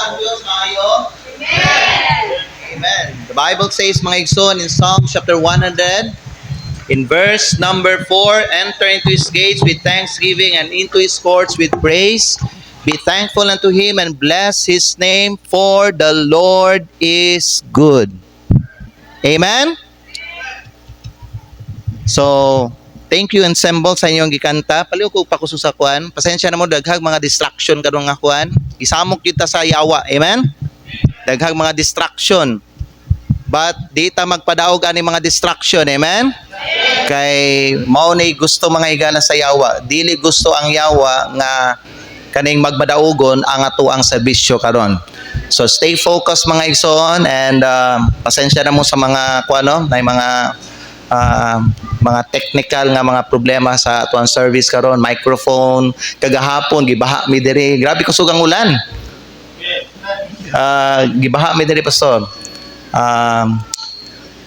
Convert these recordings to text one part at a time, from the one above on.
ang Diyos maayo? Amen! Amen. The Bible says, mga igsoon, in Psalm chapter 100, in verse number 4, enter into His gates with thanksgiving and into His courts with praise. Be thankful unto Him and bless His name, for the Lord is good. Amen? So, thank you ensemble sa inyong gikanta. Paliw ko pa sa kuan. Pasensya na mo, daghag mga distraction kadong nga kuan. Isamok kita sa yawa. Amen? Daghag mga distraction. But di ta magpadaog ani mga distraction. Amen? Kay mao ni gusto mga higala sa yawa. Dili gusto ang yawa nga kaning magmadaugon ang ato ang serbisyo karon. So stay focused mga igsoon, and pasensya na mo sa mga kuano, na mga technical nga mga problema sa atuang service karon, microphone kagahapon gibaha mi diri, grabe kusugang ulan. Gibaha mi diri pastor.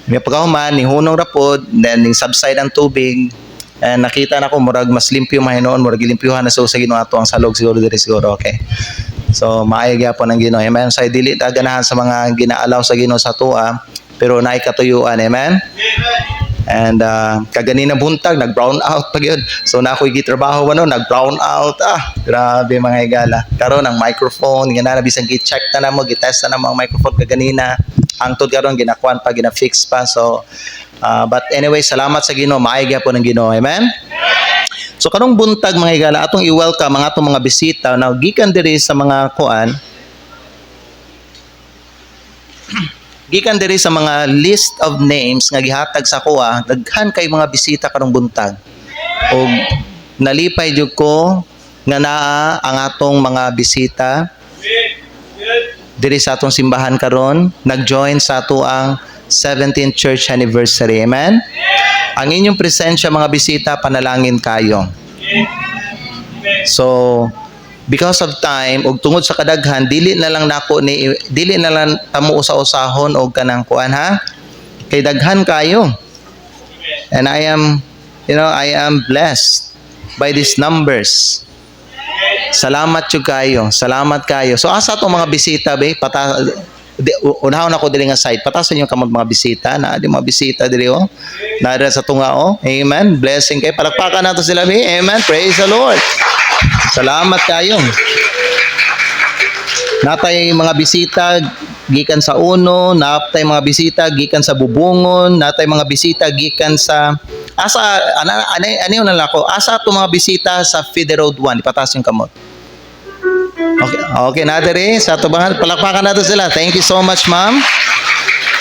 May pagkahuman ni hunong rapod, then ning subside ang tubig, and nakita na ko murag mas limpyo mahinoon, murag limpyuhan na sa Ginoo ato ang salog siguro diri siguro. Okay, so maayo gyapon ang Ginoo. Amen. Sa dili ta ganahan sa mga ginaalaw sa Ginoo sa tuwa, pero naay katuyuan. Amen. And kaganina buntag nag-brown out pa gyud. So na ako'y gitrabaho ano, nag-brown out. Grabe mga higala. Karon ang microphone nga na bisan gi-check na namo, gi-test na namo ang microphone kaganina. Hangtod karon ginakuan pa, gina-fix pa. So but anyway, salamat sa Ginoo, maayo gyapon ang Ginoo. Amen. So karong buntag mga higala, atong i-welcome ang atong mga bisita na gikan diri sa mga kuan. Gikan diri sa mga list of names nga gihatag sa kuha, daghan kay mga bisita karong buntag. Og nalipay jud ko nga naa ang atong mga bisita diri sa atong simbahan karon, nag-join sa ato ang 17th church anniversary. Amen. Ang inyong presensya mga bisita, panalangin kayo. So because of time ug tungod sa kadaghan, dili na lang tamo usa-usahon og kanang kuan ha, kay daghan kayo, and I am blessed by these numbers. Salamat jud kayo, salamat kayo. So asa to mga bisita be, unahon ako diri nga side, patason yung kamot mga bisita, na di mga bisita diri na sa tunga amen. Blessing kay, palakpakan nato sila be. Amen, praise the Lord. Salamat kayo. Natay mga bisita gikan sa Uno, natay mga bisita gikan sa Bubungon, natay mga bisita gikan sa ano na lako, asa to mga bisita sa Fide Road 1, ipatas yung kamot. Okay na diri sa tubangan, palakpakan nato sila. Thank you so much ma'am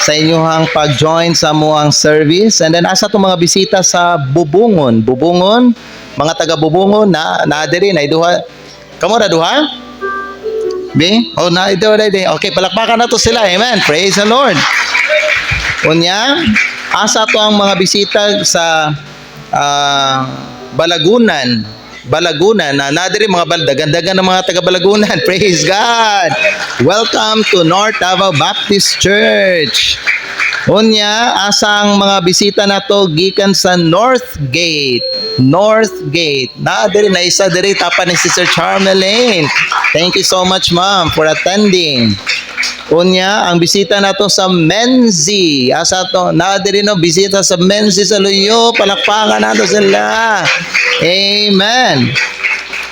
sa inyong pag-join sa muang service. And then asa to mga bisita sa Bubungon, mga taga Bubungon na diri na iduha. Kamo ra duha? Be? Na iduha dai. Okay, palakpakan nato sila. Amen. Praise the Lord. Unya, asa to ang mga bisita sa Balagunan na diri mga dagan-dagan ng mga taga Balagunan. Praise God. Welcome to North Davao Baptist Church. Unya, asang mga bisita nato gikan sa North Gate. Na diri na isa diri tapan ni Sister Charmelaine. Thank you so much ma'am for attending. Unya, ang bisita nato sa Menzi. Asa to? Na diri no bisita sa Menzi sa Luyo. Palakpakan nato sila. Amen.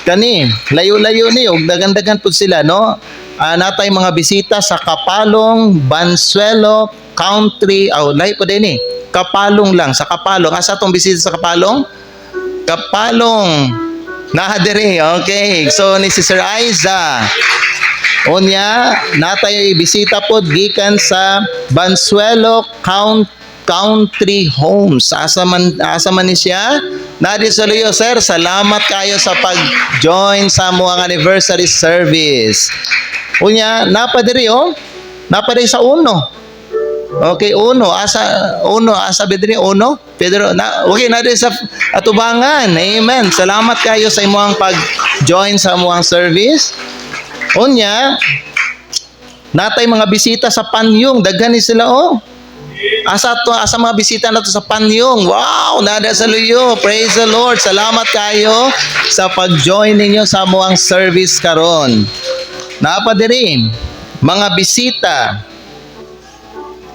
Kani, layo-layo ni og dagan-dagan pud sila no. Natay mga bisita sa Kapalong, Bansuelo, Country, lahi po din Kapalong lang, sa Kapalong. Asa tong bisita sa Kapalong? Kapalong. Diri, okay. So ni Sister Aiza. Unya, natay bisita pod gikan sa Bansuelo Country Homes. Asa man ni siya? Nadi sa Luyo, sir. Salamat kayo sa pag-join sa muang anniversary service. Unya, napadiri napadiri sa Uno. Okay, Uno, asa bedri Uno, Pedro, okay na din sa Atubangan. Amen. Salamat kayo sa imong pag-join sa imong service. Unya, natay mga bisita sa Panyong, daghan ni sila asa mga bisita nato sa Panyong. Wow, nada sa Luyo. Praise the Lord. Salamat kayo sa pag-join ninyo sa imong service karon. Napadiri. mga bisita.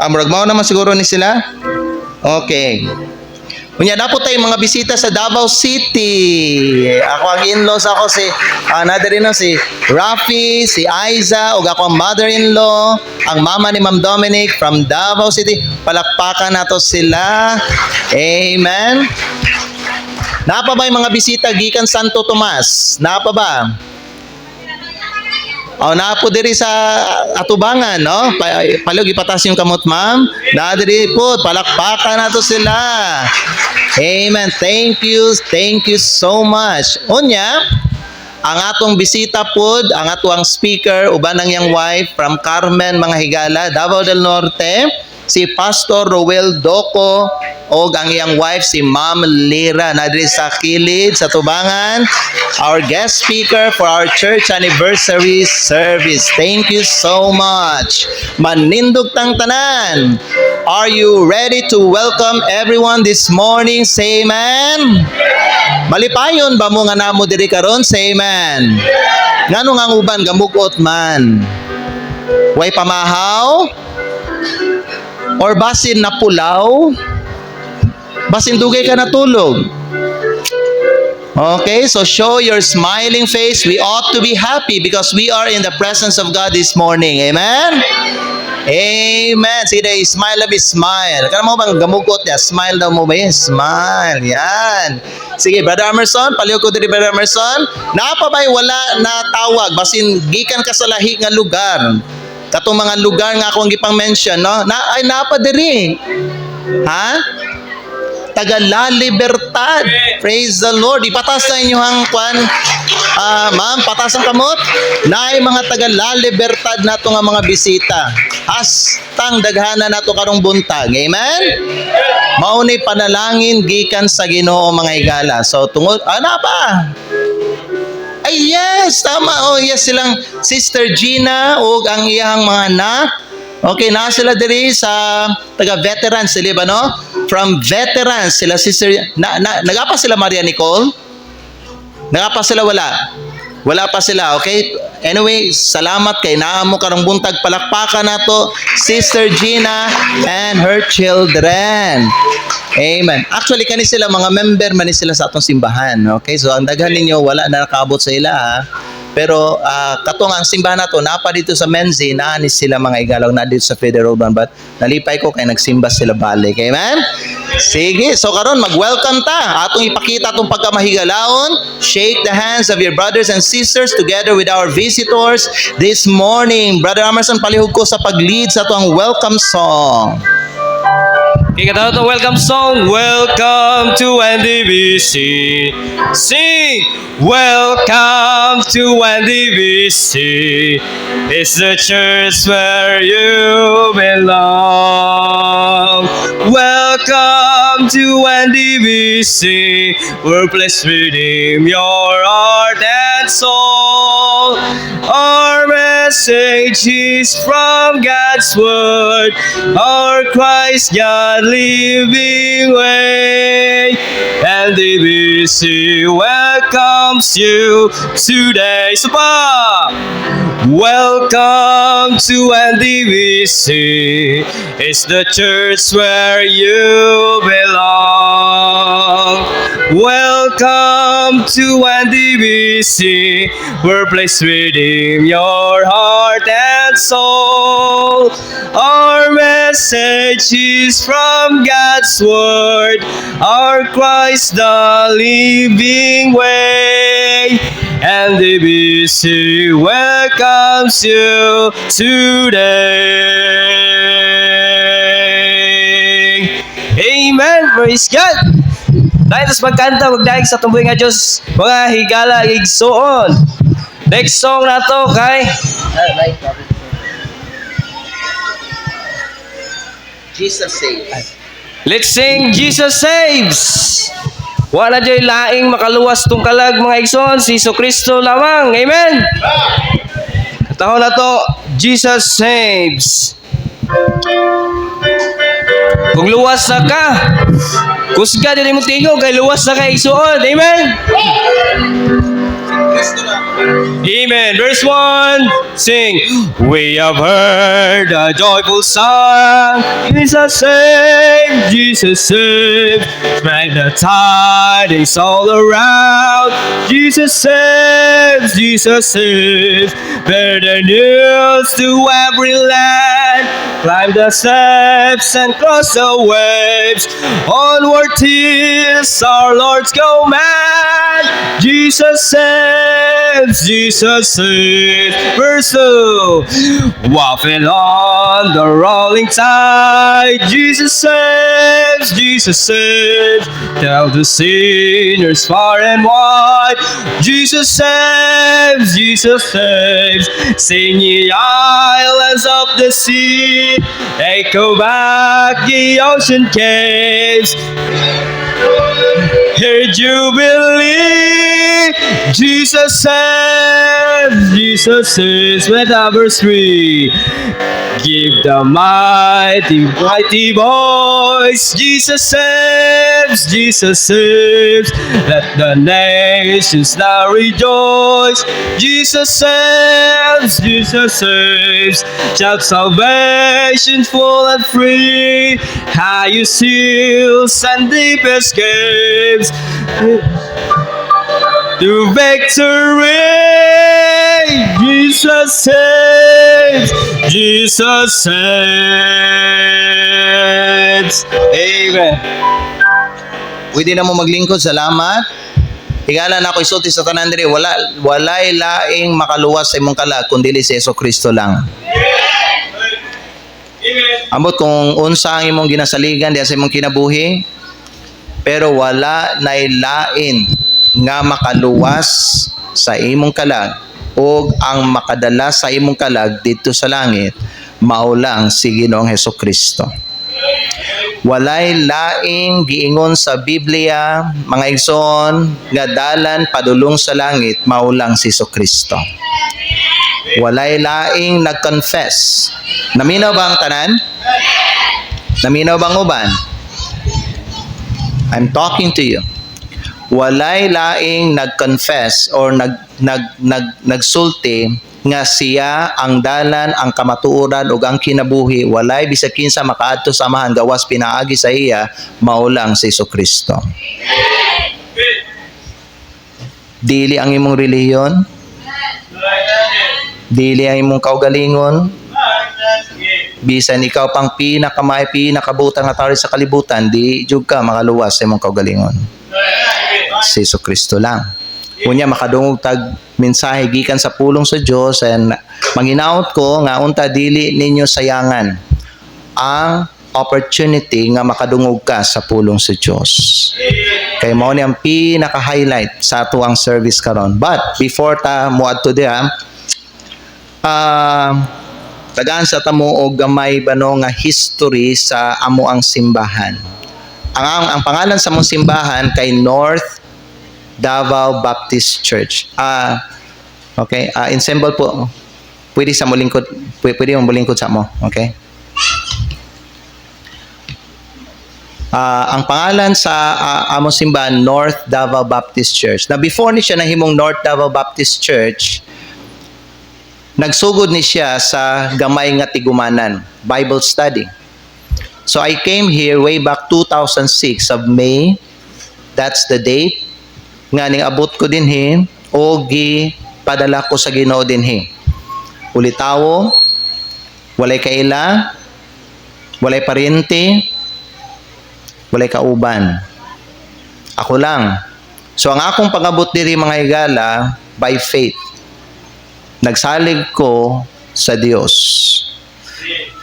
Murag mao naman siguro ni sila. Okay. Unya dapat tayong mga bisita sa Davao City. Ako ang in-laws ako si si Rafi, si Aiza, ug ako ang mother-in-law, ang mama ni Ma'am Dominic from Davao City. Palakpakan nato sila. Amen. Napa ba yung mga bisita gikan Santo Tomas? Napa ba? Naapo diri sa atubangan, no? Palog ipatas yung kamot, ma'am. Na diri po, palakpakan nato sila. Amen. Thank you so much. Unya, ang atong bisita pod, ang atong speaker, uban ang yang wife from Carmen, mga Higala, Davao del Norte, si Pastor Roel Doco, o ang iyang wife si Ma'am Lira na diri sa kilid sa tubangan, our guest speaker for our church anniversary service. Thank you so much. Manindog tang tanan. Are you ready to welcome everyone this morning? Say amen. Malipayon ba mo nga namo diri karon? Say amen. Ngano nga ang uban gamugot man? Way pamahaw? Or basin na pulaw? Basin dugay ka natulog. Okay, so show your smiling face. We ought to be happy because we are in the presence of God this morning. Amen? Amen. Sige, smile na smile. Kaya mo bang gamugot niya? Smile daw mo ba? Smile. Yan. Sige, Brother Emerson, paliw ko diri, Brother Emerson. Napabay wala na tawag. Basin gikan ka sa lahi nga lugar. Katong mga lugar nga akong gipang-mention, no? Napa diri. Ha? Taga La Libertad. Praise the Lord. Ipatas na inyong kwan. Ma'am, patas ang kamot. Naay mga taga La Libertad nato nga mga bisita. Hastang daghana nato karong buntag. Amen? Maunay panalangin gikan sa Ginoo, mga Higala. So tungod pa. Ay yes, tama. Oh yes, silang Sister Gina ug ang iyang mga anak. Okay, na sila diri sa taga-veterans, di ba, no? From veterans, sila Sister... nagapa sila Maria Nicole? Nagapa sila wala? Wala pa sila, okay? Anyway, salamat kay naamo karong buntag, palakpakan nato Sister Gina and her children. Amen. Actually, kani sila, mga member man ni sila sa atong simbahan, okay? So, ang daghan ninyo, wala na nakaabot sa ila, ha? Pero katong ang simbahan nato napa dito sa Menzi, naani sila, mga Higala, na dito sa Federal Urban, but nalipay ko kay nagsimba sila balik. Amen? Sige, so karon mag-welcome ta. Atong ipakita atong pagkamahigalaon. Shake the hands of your brothers and sisters together with our visitors this morning. Brother Emerson, palihog ko sa pag-lead sa atong welcome song. Okay, katawa itong welcome song. Welcome to NDBC. Sing! Welcome to NDBC. It's the church where you belong. Welcome to NDBC. We're blessed redeem your heart and soul. Our message is from God's word. Our Christ God living way. NDBC welcomes you today. Sapa! Welcome to NDBC. It's the church where you belong. Welcome to NDBC. We're placed within your heart and soul. Our message is from God's word. Our Christ the living way. NDBC welcomes you today. Amen. Praise God. Dahil tas magkanta, magdaig sa tumbuhin nga Diyos, mga Higala, igsoon. Next song na to kay Jesus saves. Let's sing Jesus Saves. Wala dyan laing makaluwas tong kalag, mga igsoon, si Iso Kristo lamang. Amen. Katahon na to, Jesus Saves. Kung luwas na ka, kusga din mo tingog kay luwas na ka igsoon. Amen. Amen. Verse 1, sing. We have heard a joyful song. Jesus saved, Jesus saved. Spread the tidings all around. Jesus saves, Jesus saves. Bear the news to every land. Climb the steps and cross the waves. Onward tis our Lord's command. Jesus saves, Jesus saves. Verse 2. Wafting on the rolling tide. Jesus saves, Jesus saves. Tell the sinners far and wide. Jesus saves, Jesus saves. Sing ye islands of the sea. Echo back ye ocean caves. Hear jubilee. Jesus saves, Jesus saves. With verse 3. Give the mighty, mighty voice. Jesus saves, Jesus saves. Let the nations now rejoice. Jesus saves, Jesus saves. Shout salvation full and free. Highest hills and deepest caves. To victory, Jesus saves, Jesus saves. Amen. Pwede na mo maglingkod, salamat. Higala na ako isulti sa tanan diri, walay laing makaluwas sa imong kalag kundi si Jesucristo lang. Ambot kung unsa ang imong ginasaligan diya sa imong kinabuhi, pero wala nay lain nga makaluwas sa imong kalag o ang makadala sa imong kalag dito sa langit, mao lang si Ginoong Hesukristo. Walay laing giingon sa Biblia, mga igsoon, nga dalan padulong sa langit, mao lang si Hesukristo. Walay laing nag-confess. Naminaw ba ang tanan? Naminaw bang uban? I'm talking to you. Walay laing nag-confess or nagsulti nga siya ang dalan, ang kamatuoran ug ang kinabuhi. Walay bisag kinsa makaadto sa amahan gawas pinaagi sa iya, mao lang si Jesucristo. Dili ang imong relihiyon, dili ang imong kaugalingon, bisan ikaw pang pinakabutang nga tao sa kalibutan, di jud ka makaluwas sa imong kaugalingon. Si Jesucristo lang. Unya makadungog tag mensahe gikan sa pulong sa Dios, and manginaot ko nga unta dili ninyo sayangan ang opportunity nga makadungog ka sa pulong sa Dios. Kay mao ni ang pinaka-highlight sa ato ang service karon. But before ta moadto diha, tagaan sa tamo og gamay bano nga history sa amo ang simbahan. Ang pangalan sa mong simbahan kay North Davao Baptist Church. Okay, in symbol po. Pwede sa mo lingkod, pwede mo lingkod sa mo, okay? Ang pangalan sa among simbahan, North Davao Baptist Church. Na before ni siya nahimong North Davao Baptist Church, nagsugod ni siya sa gamay nga tigumanan, Bible study. So I came here way back 2006 of May. That's the date nga ning abot ko dinhi o gi padala ko sa Ginoo dinhi. Ulitawo, walay kaila, walay paryente, walay kauban. Ako lang. So ang akong pag-abot diri mga higala, by faith. Nagsalig ko sa Dios.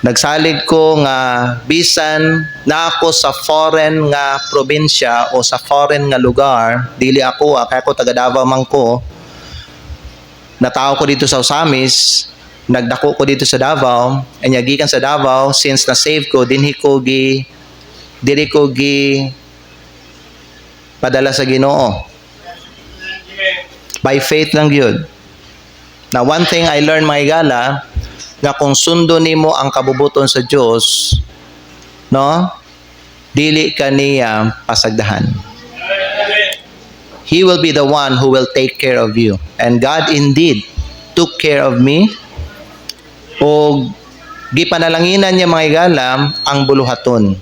Nagsalig ko nga bisan na ako sa foreign nga probinsya o sa foreign nga lugar, dili ako, kaya ako taga Davao man ko, natao ko dito sa Usamis, nagdako ko dito sa Davao, and gikan sa Davao, since na-save ko, dili ko gi padala sa Ginoo. By faith lang yun. Now, one thing I learned, mga higala, nga kung sundo nimo ang kabubuton sa Dios, no? Dili ka niya pasagdahan. He will be the one who will take care of you. And God indeed took care of me. O gipanalanginan niya mga igalam ang buluhaton.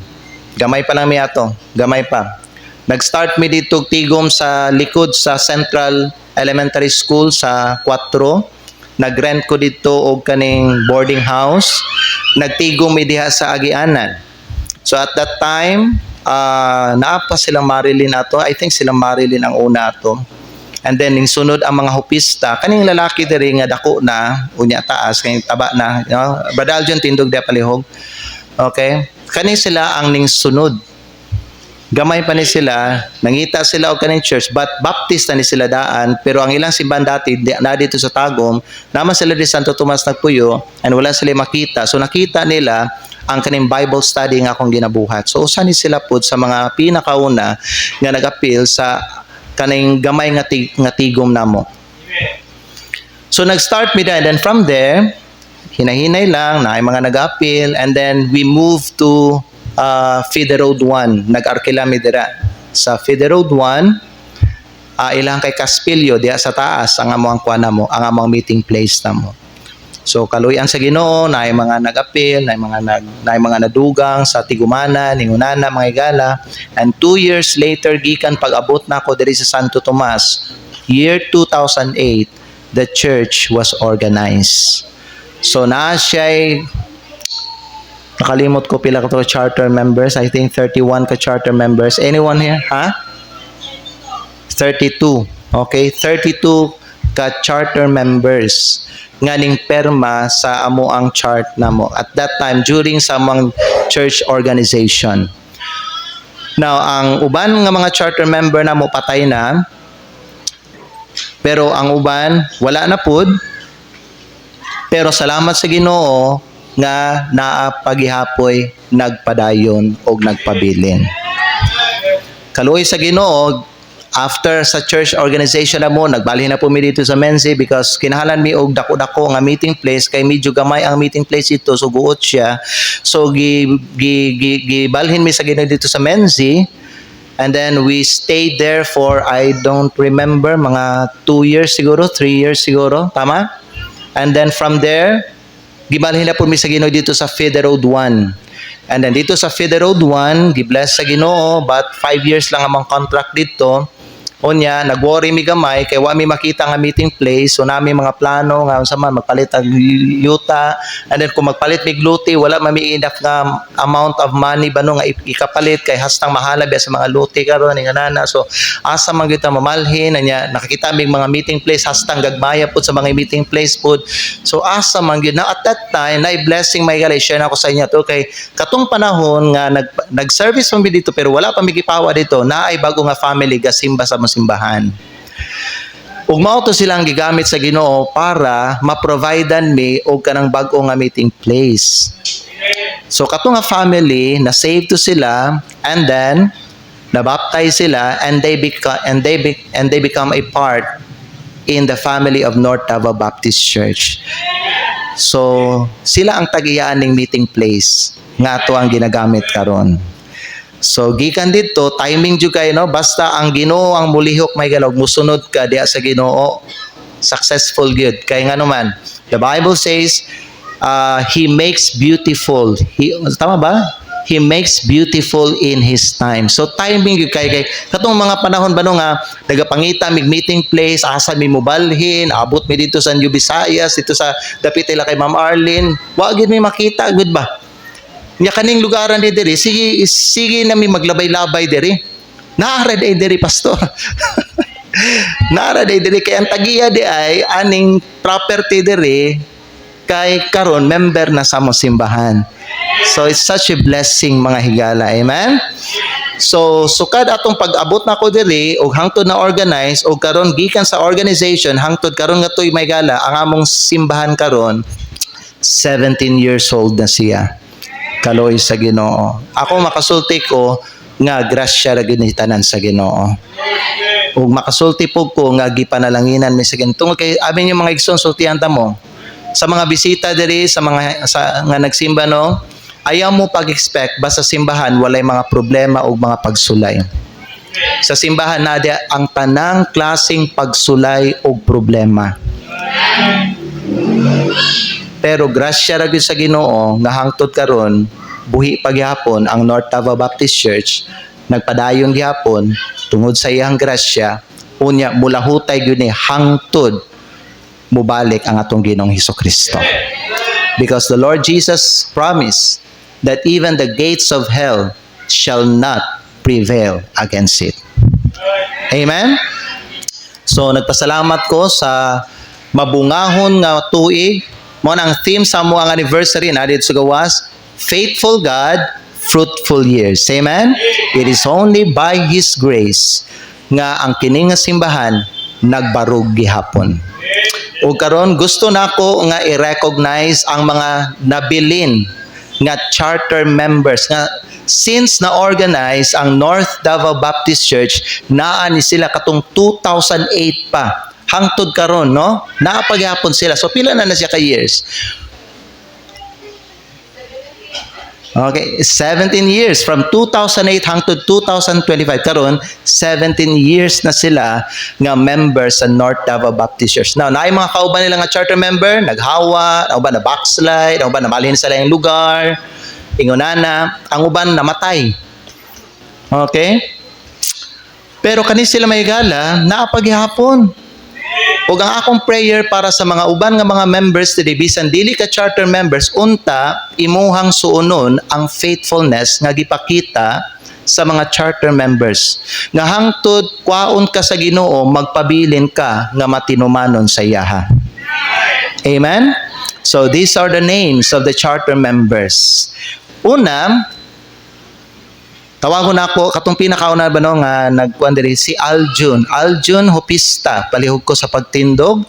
Gamay pa lang miya to. Gamay pa. Nag-start mi dito tigom sa likod sa Central Elementary School sa 4. Nag-rent ko dito og kaning boarding house. Nagtigom mi diha sa Agianan. So at that time, naapa silang Marilyn ato. I think silang Marilyn ang una ato. And then ning sunod ang mga hupista, kaning lalaki diri nga dako na, unya taas, kaning taba na, you know, Brother Aljon tindog dia palihog. Okay? Kani sila ang ning sunod. Gamay pa ni sila, nangita sila og kaning church, but Baptist na ni sila daan, pero ang ilang simbahan dati na dito sa Tagum, naman sila di Santo Tomas nagpuyo, and wala sila makita. So nakita nila ang kaning Bible study nga akong ginabuhat. So usa ni sila pud sa mga pinakauna nga nag-appeal sa kaning gamay nga tigom namo. So nag-start mi and then from there hinahinay lang na ay mga nag-appeal, and then we moved to Fide Road 1. Nag-arkila mi dira sa Fide Road 1. Ilang kay Caspillo diya sa taas ang among kuan namo, ang among meeting place namo. So kaluyan sa Ginoo na ay mga nag-appeal, na ay mga nadugang sa Tigumana, Ningunana, mga igala. And 2 years later gikan pag-abot na ako diri sa Santo Tomas, year 2008, the church was organized. So na siya'y nakalimot ko pila ka to charter members. I think 31 ka charter members. Anyone here? 32. Okay, 32 ka charter members nga ning perma sa amo ang chart namo at that time during sa among church organization. Now ang uban nga mga charter member namo patay na, pero ang uban wala na pud, pero salamat sa Ginoo nga naa paghihapoy nagpadayon og nagpabilin. Kaluoy sa Ginoo, after sa church organization na mo, nagbalhin na po mi dito sa Menzi because kinahalan mi og dako-dako nga meeting place, kay medyo gamay ang meeting place ito, so guot siya. So gibalhin mi sa Ginoo dito sa Menzi, and then we stayed there for I don't remember, mga 2 years siguro, 3 years siguro, tama? And then from there, gibalhin na po mi sa Ginoo dito sa Fide Road 1. And then dito sa Fide Road 1, gibless sa Ginoo, but 5 years lang among contract dito. Unya, nag-worry mi gamay kay wa mi makita nga meeting place, so nami mga plano nga unsa man magpalit ang yuta, and then kung magpalit mig luti wala mami enough nga amount of money bano nga ikapalit kay hastang mahala biya sa mga luti karon nga nana. So asa man gyud ta mamalhin anya, nakakita mig mga meeting place hastang gagmaya pud sa mga meeting place pud. So asa man gyud na at that time na blessing may gali share na ko sa inyo to kay katong panahon nga nag-service mi dito pero wala pa mi gipawa dito, na ay bago nga family gasimba sa simbahan. Ug mao to silang gigamit sa Ginoo para ma-providean mi og kanang bag-o nga meeting place. So kato nga family na save to sila, and then nabaptize sila, and they become a part in the family of North Davao Baptist Church. So sila ang tag-iyaan ning meeting place nga ato ang ginagamit karon. So gikan dito timing jud kay no, basta ang Ginoo ang mulihok may galog musunod ka diha sa Ginoo, successful gyud kay ngano man the Bible says he makes beautiful, tama ba, he makes beautiful in his time. So timing gyud kay katong mga panahon ba no nga nagapangita mig meeting place, asa mi mobalhin, abot mi dito sa New Visayas, dito sa dapit ila kay Ma'am Arlene, wa gyud mi makita gud ba. Nya kaning lugaran di diri, sige na mi maglabay-labay diri. Naara day diri pastor. Naara day diri kay ang tagiya di ay aning property diri kay karon member na sa mo simbahan. So it's such a blessing mga higala. Amen. So sukad atong pag-abot na ko diri og hangtod na organize og karon gikan sa organization hangtod karon nga tuy may gala ang among simbahan karon 17 years old na siya. Kaloy sa Ginoo. Ako makasulti ko nga grasya ra gyud ni tanan sa Ginoo. Ug makasulti po ko nga gipanalanginan mi sa Ginoo. Tungod kay amin yung mga igsoon sultihan ta mo sa mga bisita diri sa mga nga nagsimba no, ayaw mo pag-expect basta simbahan walay mga problema o mga pagsulay. Sa simbahan nadia ang tanang klaseng pagsulay o problema. Pero grasya ra gyud sa Ginoo nga hangtod karon buhi pagyapon ang North Davao Baptist Church nagpadayon gyapon tungod sa iyang grasya unya mulahutay gyud ni hangtod mubalik ang atong Ginoong Hesukristo. Because the Lord Jesus promised that even the gates of hell shall not prevail against it. Amen? So, nagpasalamat ko sa mabungahon nga tuig. Mo ang theme sa mo ang anniversary na dito sa gawas, Faithful God, Fruitful Years. Amen? It is only by His grace nga ang kining nga simbahan nagbarug gihapon. O karon gusto nako nga i-recognize ang mga nabilin nga charter members nga since na-organize ang North Davao Baptist Church naa ni sila katong 2008 pa hangtod karon, no? Naapagyapon sila. So pila na siya ka years? Okay, 17 years from 2008 hangtod 2025 karon 17 years na sila nga members sa North Davao Baptist Church. Now, naay mga kauban nila nga charter member, naghawa, ang uban na backslide, ang uban namalhin sa lang lugar, ingonana, ang uban namatay. Okay? Pero kani sila may gala, naapaghihapon. Ug ang akong prayer para sa mga uban nga mga members today, bisan dili ka charter members, unta imuhang suonon ang faithfulness nga gipakita sa mga charter members. Nga hangtod kwaon ka sa Ginoo, magpabilin ka nga matinumanon sa iyaha. Amen? So these are the names of the charter members. Una, tawagon ako katong pinakauna ba no nga nagkuan diri si Aljun Hopista, palihog ko sa pagtindog.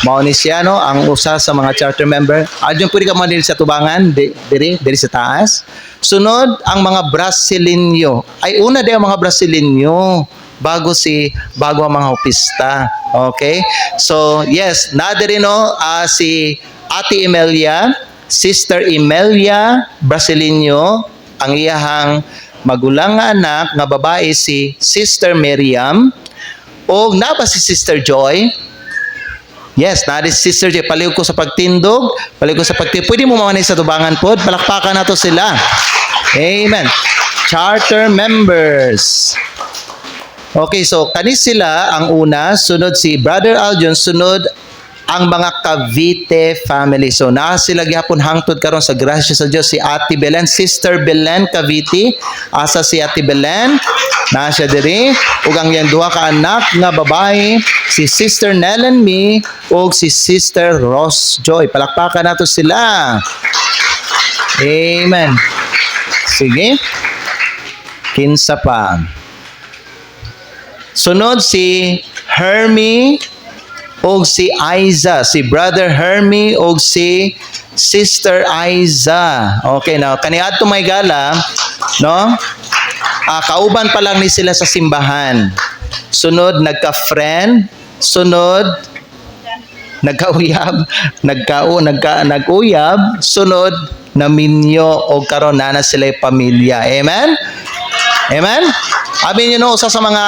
Mao ni siya no ang usa sa mga charter member. Aljun, pwede ka mo diri sa tubangan diri sa taas. Sunod ang mga Brasileño. Ay una day ang mga Brasileño bago ang mga Hopista. Okay? So, yes, na diri no si Ate Emelia, Sister Emelia Brasileño, ang iyahang magulang nga anak nga babae si Sister Miriam, o naba si Sister Joy. Yes, na si Sister Joy, palihog ko sa pagtindog, palihog ko sa pagtindog. Pwede mo mamanay sa tubangan pod, palakpakan nato sila. Amen. Charter members. Okay, so kani sila ang una, sunod si Brother Aljun, sunod ang mga Cavite family. So naa sila gihapon hangtod karon sa grasya sa Dios si Ate Belen, Sister Belen Cavite. Asa si Ate Belen? Naa siya diri ug ang iyang duha ka anak nga babae si Sister Nellen Me ug si Sister Ross Joy. Palakpakan nato sila. Amen. Sige. Kinsa pa? Sunod si Hermie og si Aiza, si Brother Hermie og si Sister Aiza. Okay, now kaniadto may gala, no? Kauban pa lang ni sila sa simbahan. Sunod nagka-friend, sunod nagkauyab, naguyab, sunod naminyo og karon na sila pamilya. Amen? Amen? Abi niyo no, usa sa mga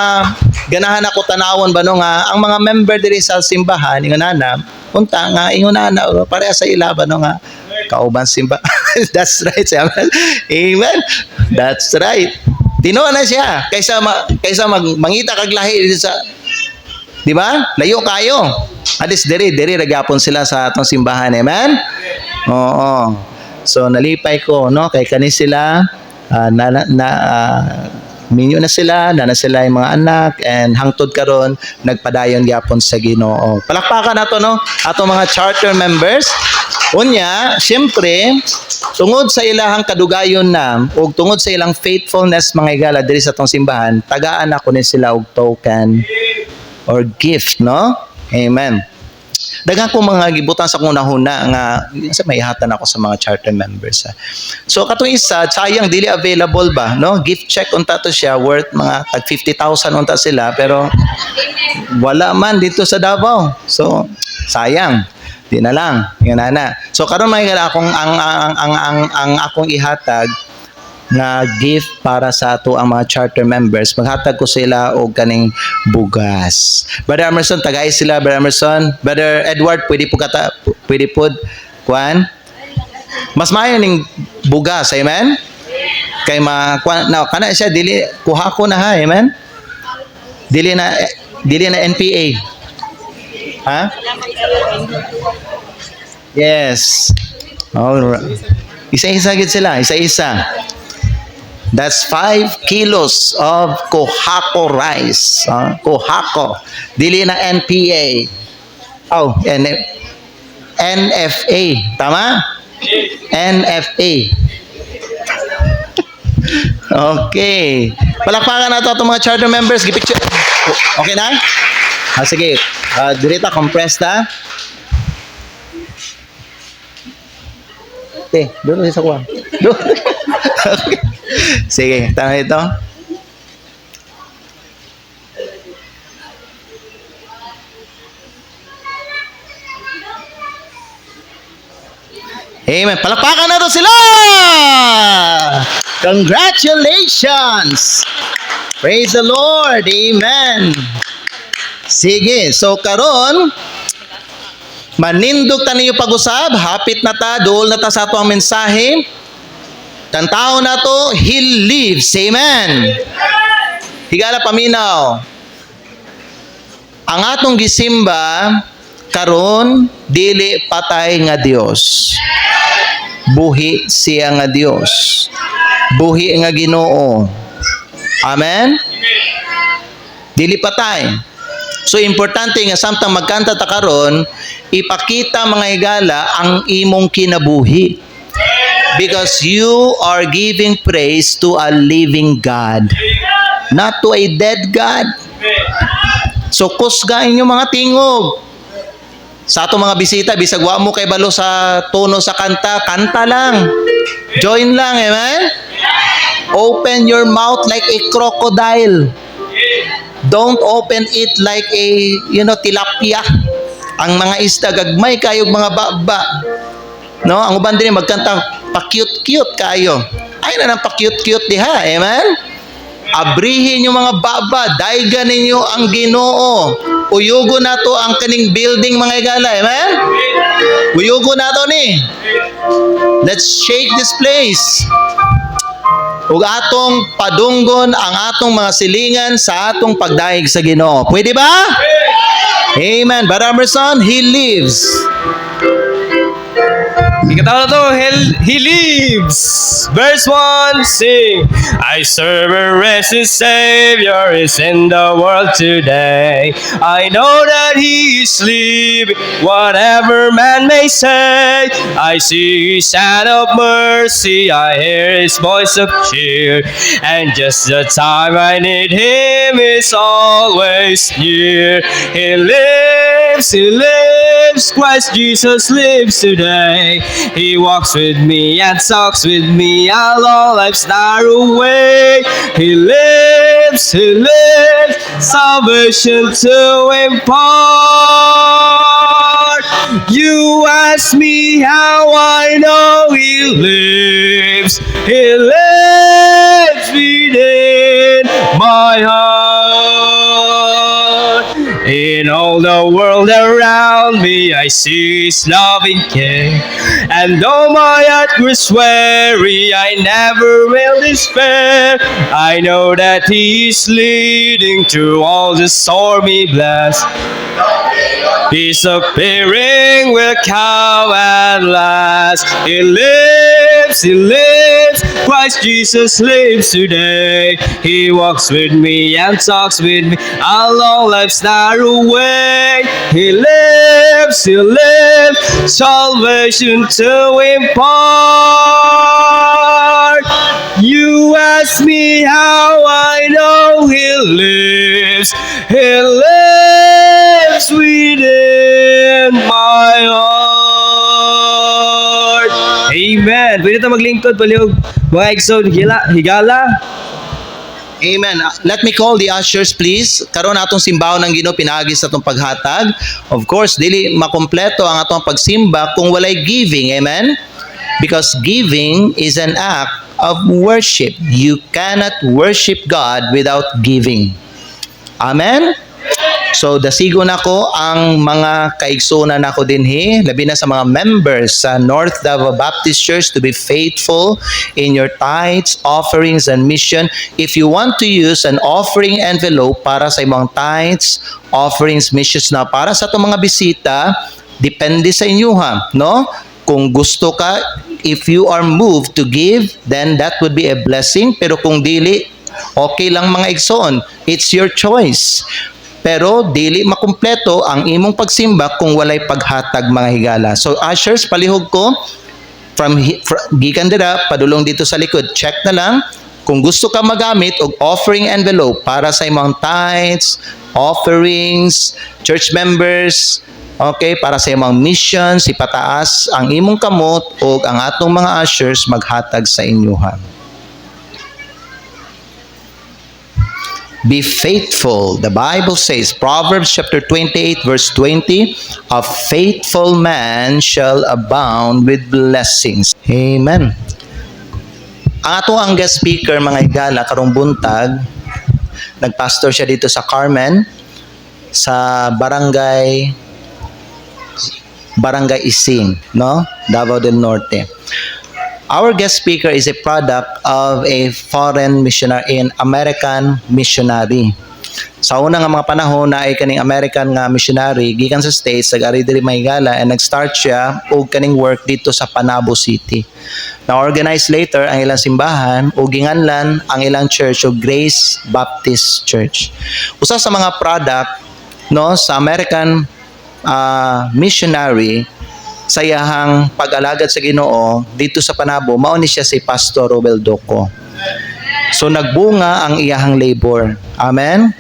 ganahan ako tanawon ba no nga ang mga member diri sa simbahan ingonana unta nga ingonana pareha sa ila ba no nga kauban simba. That's right. Amen. That's right. Tinuod na siya kaysa mangita kag lahi sa, di ba? Layo kayo. At least diri ragyapon sila sa atong simbahan. Amen. Oo. So nalipay ko no kay kani sila minyo na sila yung mga anak, and hangtod karon nagpadayon gyapon sa Ginoo. Palakpakan nato no ato mga charter members. Unya, syempre, tungod sa ilahang kadugayon na ug tungod sa ilang faithfulness mga igala diri sa atong simbahan, tagaan ako ni sila og token or gift, no? Amen. Daghang ko mga gibutan sa kunahuna nga sa maihatan ako sa mga charter members. So katong isa sayang dili available ba, no? Gift check unta to siya worth mga tag 50,000 unta sila pero wala man dito sa Davao. So sayang. Di na lang. Yun na. So karon may akong ang akong ihatag nga gift para sa ato ang mga charter members. Maghatag ko sila og kaning bugas. Brother Emerson, tagay sila. Brother Emerson, Brother Edward, pwede po kuan. Mas maayo ning bugas, amen? Kay kana siya dili kuha ko na ha, amen? Dili na NPA. Ha? Yes. Alright. Isa-isa gid sila, isa-isa. That's 5 kilos of Kohako rice. Kohako. Dili na NPA. Oh, NFA. Tama? NFA. Okay. Palakpakan na ito mga charter members. Gipicture. Okay na? Sige. Dirita, compressed ha? Doon sa kuha. Okay. Sige, tama ito. Amen. Palakpakan na ito sila! Congratulations! Praise the Lord! Amen! Sige, so karon manindog ta ninyo pag-usab, hapit na ta, duol na ta sa ato ang mensahe. Tantaw na to, He lives. Amen. Higala paminaw. Ang atong gisimba karon dili patay nga Dios. Buhi siya nga Dios. Buhi nga Ginoo. Amen. Dili patay. So importante nga samtang magkanta ta karon, ipakita mga higala ang imong kinabuhi. Because you are giving praise to a living God, not to a dead God. So kusgain yung mga tingog. Sa ato mga bisita, bisag wa mo kay balo sa tono sa kanta, kanta lang. Join lang, amen? Open your mouth like a crocodile. Don't open it like a, tilapia. Ang mga isda, gagmay kayog mga baba. No, ang uban din magkanta pa-cute-cute kayo. Ay na nang pa-cute-cute diha, amen? Abrihin yung mga baba, daigan ninyo ang Ginoo. Uyugo na to ang kaning building mga higala, amen? Uyugo na to ni. Let's shake this place. Ug atong padunggon ang atong mga silingan sa atong pagdaig sa Ginoo. Pwede ba? Amen. Brother Emerson, He lives. Ikatawa na to, He lives. Verse 1, sing. I serve a risen Savior is in the world today. I know that He is living, whatever man may say. I see His hand of mercy, I hear His voice of cheer. And just the time I need Him is always near. He lives, Christ Jesus lives today. He walks with me and talks with me along life's narrow way. He lives, salvation to impart. You ask me how I know He lives. He lives within my heart. In all the world around me, I see His loving care. And though my heart grows weary, I never will despair. I know that He is leading through all the stormy blast. His appearing will come at last. He lives, Christ Jesus lives today. He walks with me and talks with me along life's narrow way. He lives, salvation to impart. You ask me how I know He lives. He lives within my heart. Amen. Pwede tayo maglingkod palihog. Mga igsoon, higala. Amen. Let me call the ushers, please. Karon atong simbahan ng Ginoo pinaagi sa atong paghatag. Of course, dili makompleto ang atong pagsimba kung walay giving. Amen? Because giving is an act of worship. You cannot worship God without giving. Amen? So, dasigo na ko ang mga kaigsunan nako dinhi, labi na sa mga members sa North Davao Baptist Church to be faithful in your tithes, offerings, and mission. If you want to use an offering envelope para sa imong tithes, offerings, missions na para sa itong mga bisita, depende sa inyo ha, no? Kung gusto ka, if you are moved to give, then that would be a blessing. Pero kung dili, okay lang mga igsoon. It's your choice. Pero dili makumpleto ang imong pagsimba kung walay paghatag mga higala. So ushers, palihog ko from gikan dira padulong dito sa likod. Check na lang kung gusto ka magamit og offering envelope para sa imong tithes, offerings, church members, okay, para sa imong missions, ipataas ang imong kamot og ang atong mga ushers maghatag sa inyoha. Be faithful. The Bible says, Proverbs chapter 28 verse 20, a faithful man shall abound with blessings. Amen. Ang ato ang guest speaker, mga higala, karong buntag, nagpastor siya dito sa Carmen, sa Barangay Ising, no? Davao del Norte. Our guest speaker is a product of a foreign missionary, an American missionary. Sa unang nga mga panahon na ay kaning American nga missionary gikan sa States, nag-ari diri Mahigala and nag-start siya og kaning work dito sa Panabo City. Na-organize later ang ilang simbahan o ginganlan ang ilang church o Grace Baptist Church. Usa sa mga product no sa American missionary sa iyahang pag-alagad sa Ginoo dito sa Panabo, mao ni siya si Pastor Rowel Doco. So nagbunga ang iyahang labor. Amen.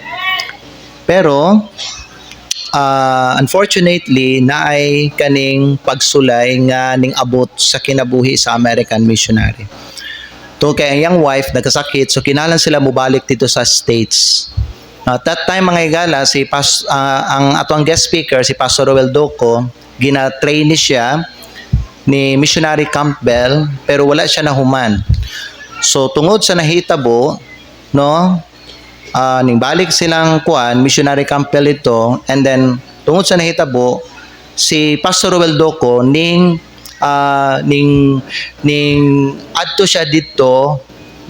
Pero unfortunately naay kaning pagsulay nga ning abot sa kinabuhi sa American missionary. To kay ang wife nagkasakit, so kinalan sila mobalik dito sa States. At that time mga higala, ang atong guest speaker si Pastor Rowel Doco, gina-train siya ni Missionary Campbell pero wala siya nahuman. So tungod sa nahitabo, no, ning balik silang kuan, Missionary Campbell ito, and then tungod sa nahitabo, si Pastor Rowel Doco ning adto siya dito,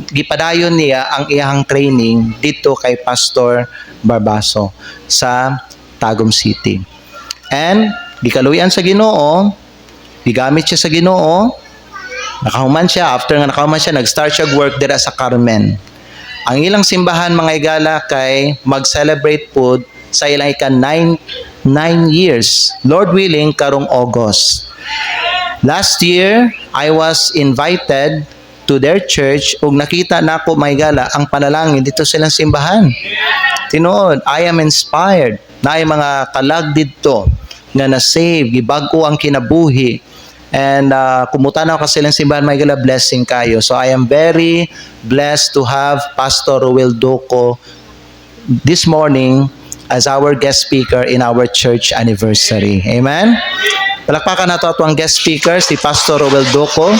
gipadayon niya ang iyang training dito kay Pastor Barbaso sa Tagum City. And gikaluyan sa Ginoo, gigamit siya sa Ginoo, nakahuman siya, after nga nakahuman siya, nag-start siya work dira sa Carmen. Ang ilang simbahan mga higala kay mag-celebrate po sa ilang ika 9 years, Lord willing, karong August. Last year, I was invited to their church ug nakita nako mga higala ang panalangin dito sa ilang simbahan. Tinuod, I am inspired na ay mga kalag dito nga na-save, gibag-o ang kinabuhi. And kumutanaw ka silang simbahan, may gala blessing kayo. So I am very blessed to have Pastor Rowel Doco this morning as our guest speaker in our church anniversary. Amen? Palakpakan nato ato ang guest speaker, si Pastor Rowel Doco.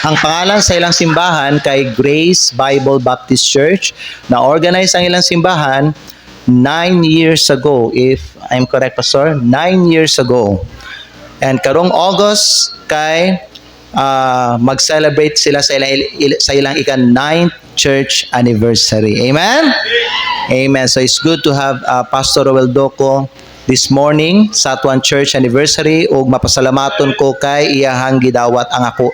Ang pangalan sa ilang simbahan kay Grace Bible Baptist Church. Na-organize ang ilang simbahan 9 years ago, if I'm correct, Pastor, 9 years ago. And karong August, kay mag-celebrate sila sa ilang ika-9th church anniversary. Amen? Amen. So it's good to have Pastor Rowel Doco this morning sa atuang church anniversary ug mapasalamaton ko kay iyahang gidawat ang ako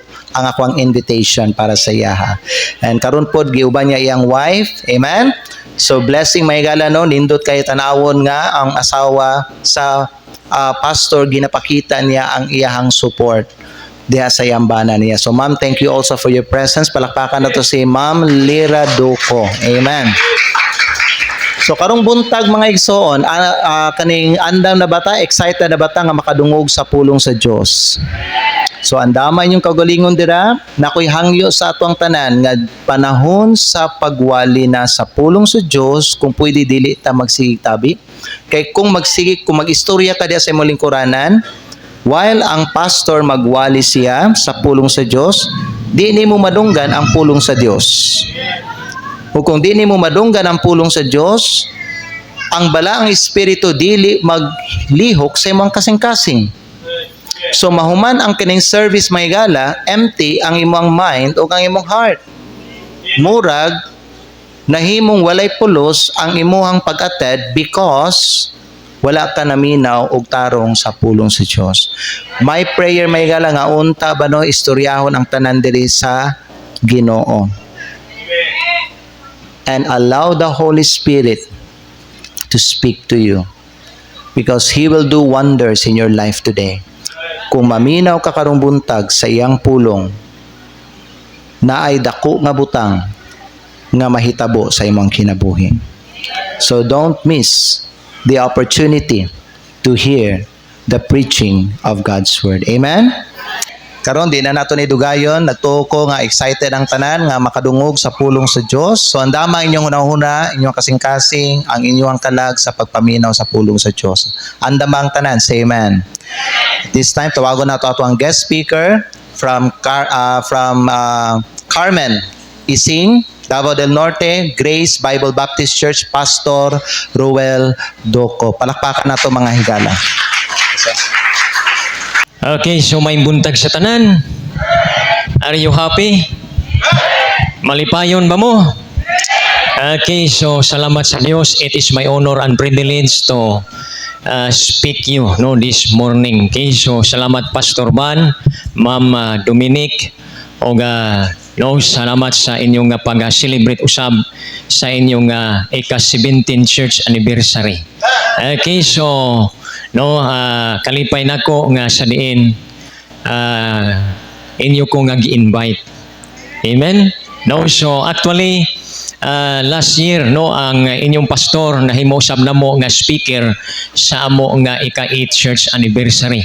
ang invitation para sa iyaha. And karon pod giuban niya iyang wife. Amen? So blessing may higala no, nindot kay tanawon nga ang asawa sa pastor, ginapakita niya ang iyahang support diha sa yambana niya. So ma'am, thank you also for your presence. Palakpakan na to si Ma'am Lira Doco. Amen. So karong buntag mga igsoon, kaning andam na bata, excited na bata nga makadungog sa pulong sa Dios. So andamay yung kagalingon dira, nakoy hangyo sa atong tanan nga panahon sa pagwali na sa pulong sa Dios, kung pwede dili ta magsigig tabi. Kay kung mag-istorya ka diya sa imong lingkuranan, while ang pastor magwali siya sa pulong sa Dios, di nimo madunggan ang pulong sa Dios. O kung di nimo madunggan ang pulong sa Dios, ang balaang espiritu dili maglihok sa imong kasing-kasing. So mahuman ang kining service may gala, empty ang imong mind o ang imong heart. Murag nahimong walay pulos ang imuhang pag-attend because wala ka naminaw og tarong sa pulong sa Dios. My prayer may gala nga unta ba no istoryahon ang tanan diri sa Ginoo. And allow the Holy Spirit to speak to you because He will do wonders in your life today. Kung maminaw ka karong buntag sa iyang pulong, na ay dako nga butang nga mahitabo sa imong kinabuhi. So don't miss the opportunity to hear the preaching of God's Word. Amen? Karon di na nato ni dugayon, nagtuko nga excited ang tanan nga makadungog sa pulong sa Dios. So andama inyong unahuna, inyong kasing-kasing, ang inyong kalag sa pagpaminaw sa pulong sa Dios. Andama ang tanan, say amen. This time tawagon nato ato ang guest speaker from Carmen Ising, Davao del Norte, Grace Bible Baptist Church, Pastor Ruel Doco. Palakpakan nato mga higala. Okay, so may buntag sa tanan. Are you happy? Malipayon ba mo? Okay, so salamat sa Diyos. It is my honor and privilege to speak you this morning. Okay, so salamat Pastor Van, Ma'am Dominic, o salamat sa inyong pag-celebrate usab sa inyong ika-17 church anniversary. Okay, so kalipay nako nga sa diin inyo ko nga gi-invite. Amen. So actually last year ang inyong pastor nahimo usab namo nga speaker sa amo nga ika-8 church anniversary.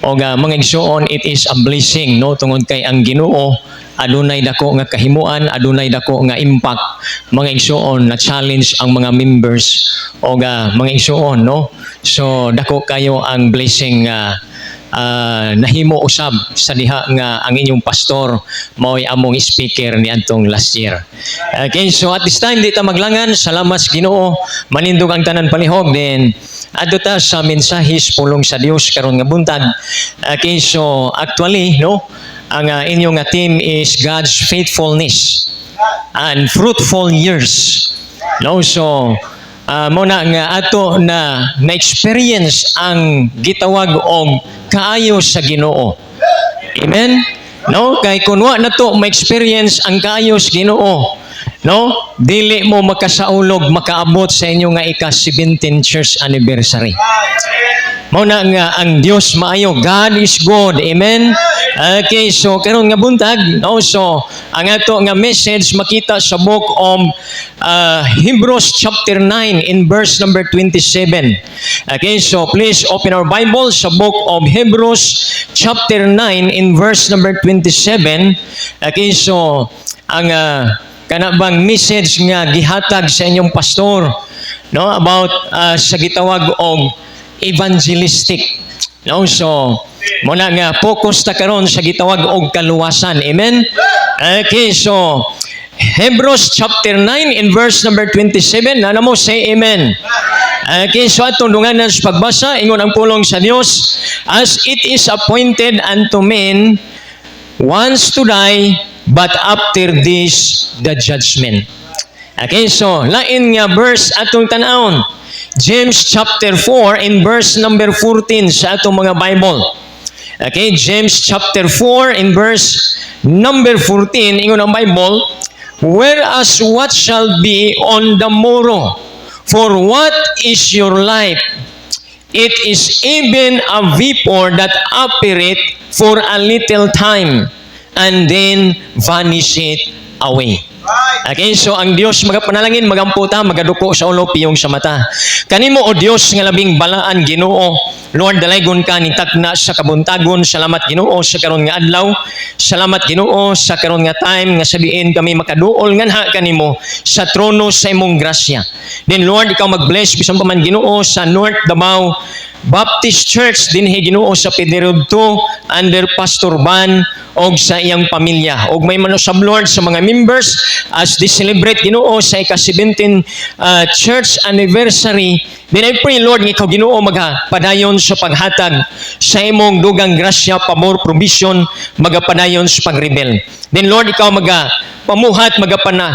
O mga igsoon, it is a blessing tungod kay ang Ginoo adunay dako nga kahimuan, adunay dako nga impact. Mga igsoon na challenge ang mga members o mga igsoon so dako kayo ang blessing nahimo usab sa diha nga ang inyong pastor mao'y among speaker niadtong last year. Okay, so at this time di ta maglangan, salamat sa Ginoo, manindog ang tanan palihog, then adto ta sa mensahis pulong sa Dios karon nga buntag. Okay, so actually ang inyong theme is God's faithfulness and fruitful years. So muna nga ato na experience ang gitawag og kaayo sa Ginoo. Amen. Kay kun wa nato ma-experience ang kaayo sa Ginoo, dili mo makasaulog makaabot sa inyo nga ika-17 church anniversary. Muna nga ang Dios maayo, God is good. Amen. Okay, so karon nga buntag, so ang ato nga message makita sa book of Hebrews chapter 9 in verse number 27. Okay, so please open our Bible sa book of Hebrews chapter 9 in verse number 27. Okay, so ang kanabang message nga gihatag sa inyong pastor about sa gitawag og evangelistic. So muna nga focus ta karon sa gitawag og kaluwasan. Amen. Okay, so Hebrews chapter 9 in verse number 27, namo say amen. Okay, so atong dunganan sa pagbasa, ingon ang pulong sa Dios, as it is appointed unto men once to die, but after this the judgment. Okay, so lain nga verse atong tan-awon. James chapter 4 in verse number 14 sa atong mga Bible. Okay, James chapter 4 in verse number 14, ingon ang Bible, whereas what shall be on the morrow? For what is your life? It is even a vapor that appeareth for a little time, and then vanisheth away. Okay, so ang Dios magapanalangin, magamputa, magaduko sa ulo, piyong sa mata. Kanimo o Dios nga labing balaan Ginoo, Lord dalaygon ka ni takna sa kabuntagon. Salamat Ginoo sa karon nga adlaw. Salamat Ginoo sa karon nga time nga sabiin kami makaduol nganha kanimo sa trono sa imong grasya. Then Lord, ikaw mag-bless bisan pa man Ginoo sa North Davao Baptist Church dinhi Ginoo sa Pederodto under Pastor Van og sa iyang pamilya. Og may manusab Lord sa mga members as they celebrate Ginoo sa ika-17 church anniversary. Then I pray Lord nga ikaw Ginoo magapadayon sa paghatag sa imong dugang grasya, pamor, provision, magapadayon sa pagrebel. Then Lord ikaw pamuhat magapana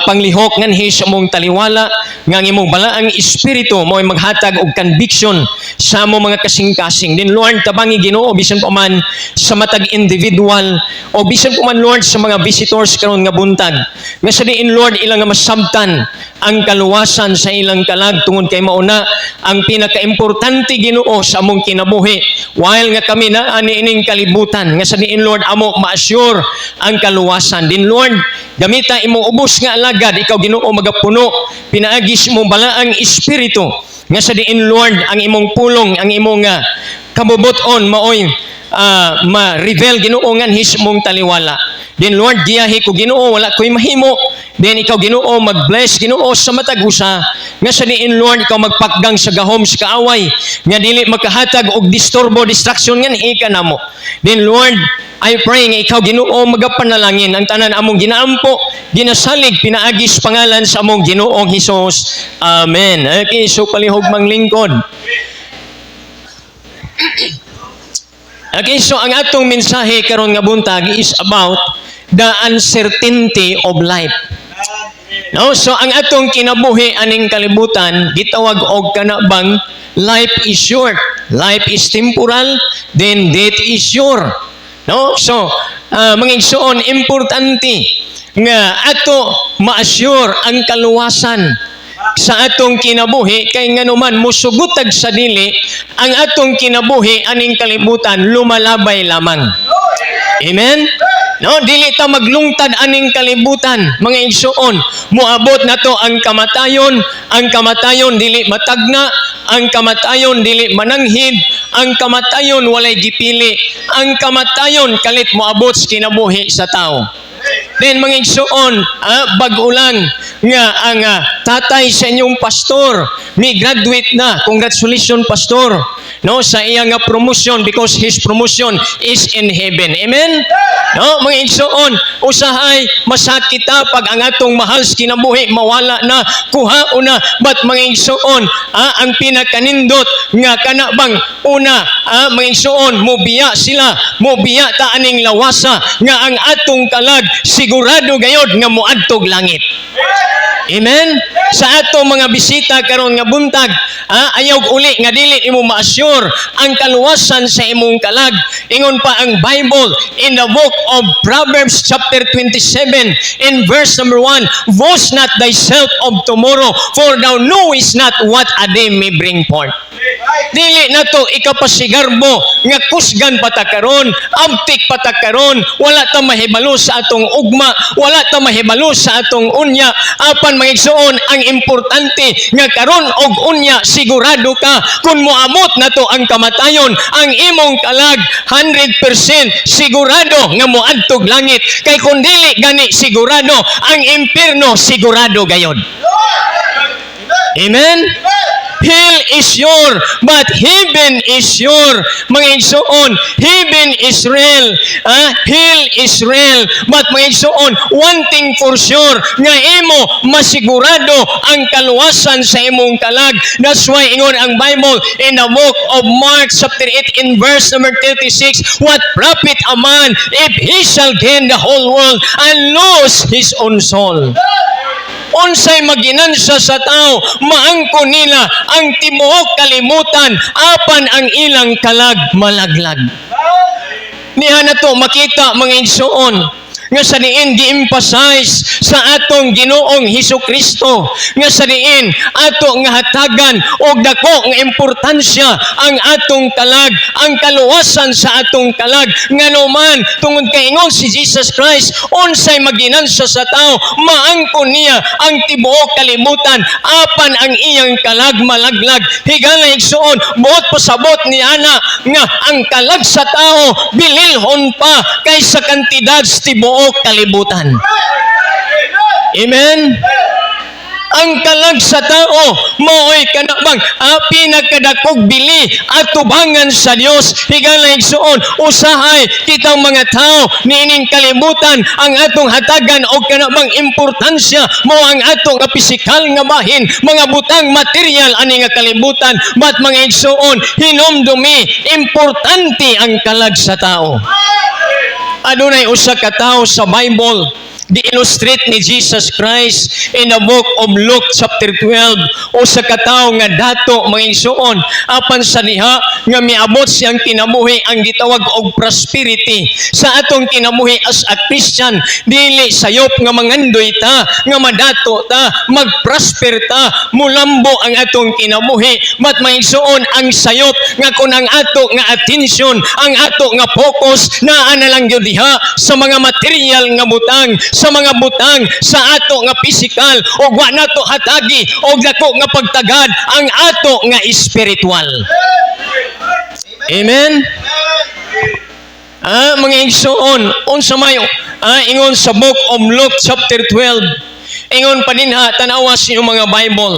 panglihok nganhi sa mong taliwala nga ang imong balaang espiritu mo'y maghatag og conviction sa among mga kasing-kasing. Then Lord tabangi Ginoo bisan pa man sa matag individual o bisan pa man Lord sa mga visitors karon nga buntag nga sa diin Lord ilang nga masabtan ang kaluwasan sa ilang kalag tungod kay mauna ang pinakaimportante Ginoo sa among kinabuhi while nga kami na ani ining kalibutan nga sa diin Lord amo ma-assure ang kaluwasan. Din Lord gamita imong ubos nga alagad ikaw Ginoo magapuno pinaagis mo balaang espiritu nga sa diin Lord ang imong pulong ang imong kabubuton maoy ma-reveal Ginoo nganhis mong taliwala. Then Lord giyahi ko Ginoo wala ko'y mahimo. Then ikaw Ginoo mag-bless Ginoo sa matag usa nga sa diin Lord ikaw magpakgang sa gahom sa kaaway nga dili makahatag og disturbo distraction nganhi kanamo. Then Lord I pray nga ikaw Ginoo magapanalangin ang tanan among ginaampo ginasalig pinaagis pangalan sa among Ginoong Hesus. Amen. Okay, so palihog mang lingkod. Okay, so ang atong mensahe karon nga buntag is about the uncertainty of life. No, so ang atong kinabuhi aning kalibutan gitawag og kanabang life is short, life is temporal, then death is sure. No, so mga igsoon importante nga ato ma-assure ang kaluwasan sa atong kinabuhi kay nganuman musugutag sa dili ang atong kinabuhi aning kalibutan lumalabay lamang. Amen. No, dili ta maglungtad aning kalibutan, mga igsoon. Moabot na to ang kamatayon dili matagna, ang kamatayon dili mananghid, ang kamatayon walay gipili, ang kamatayon kalit moabot sa kinabuhi sa tao. Then mga igsoon, bag-o lang nga ang tatay sa inyong pastor, may graduate na. Congratulations, pastor. No, sa iyang promotion because his promotion is in heaven. Amen? No, mga igsoon, usahay masakit pag ang atong mahal sa kinabuhi mawala na, kuhaon na. But mga igsoon, ang pinakanindot nga kanabang una, mga igsoon, mobiya sila, mobiya ta aning lawasa nga ang atong kalag sigurado gayod nga moadtog langit. Amen? Sa ato mga bisita karon nga buntag, ayaw uli nga dili imo ma-assure ang kaluwasan sa imong kalag. Ingon pa ang Bible in the book of Proverbs chapter 27 in verse number 1, boast not thyself of tomorrow, for thou knowest not what a day may bring forth. Dili na to ikapasigarbo nga kusgan patakaron, abtik patakaron, wala ta mahibalo sa atong ugma, wala ta mahibalo sa atong unya. Apan mga igsoon, ang importante nga karon og unya sigurado ka kung moamot na to ang kamatayon, ang imong kalag 100% sigurado nga moadtog langit. Kay kung dili gani sigurado, ang impierno sigurado gayod. Amen? Hell is sure, but heaven is sure. Mga igsoon, heaven is real. Hell is real. But mga igsoon, one thing for sure, nga imo masigurado ang kaluwasan sa imong kalag. That's why ingon ang Bible in the book of Mark chapter 8 in verse number 36, what profit a man if he shall gain the whole world and lose his own soul? Unsay maginansa sa tao, maangko nila ang tibuok kalimutan, apan ang ilang kalag malaglag. Niha na to makita mga igsoon, nga sa diin gi-emphasize sa atong Ginoong Hesukristo nga sa diin ato nga hatagan og dako nga importansya ang atong kalag, ang kaluwasan sa atong kalag nganuman tungod kay ingon si Jesus Christ unsay maginansya sa tao maangkon niya ang tibuok kalibutan apan ang iyang kalag malaglag higala igsuon buot pasabot ni ana nga ang kalag sa tao bililhon pa kaysa kantidad sa tibuok kalibutan. Amen. Ang kalag sa tao maoy kanabang pinagkadakog bili at tubangan sa Dios higala igsuon usahay kitang mga tao niining kalibutan ang atong hatagan og kanabang importansya mo ang atong pisikal nga bahin mga butang material ani nga kalibutan but mga igsuon hinumdumi importante ang kalag sa tao. Adunay usa ka tawo sa Bible gi-illustrate ni Jesus Christ in the book of Luke chapter 12 o sa kataw nga dato mga igsuon apan sa diha nga miabot siyang kinabuhi ang gitawag og prosperity sa atong kinabuhi as a Christian dili sayop nga mangandoy ta nga madato ta magprosper ta mulambo ang atong kinabuhi but mga igsuon ang sayop nga kun ang ato nga attention ang ato nga focus naa na lang gyud diha sa mga material nga butang sa mga butang sa ato nga physical o wa nato hatagi o dako nga pagtagad ang ato nga spiritual. Amen. Mga igsuon unsa may ingon sa book of Luke chapter 12 ingon pa dinha tanawa sa inyong mga Bible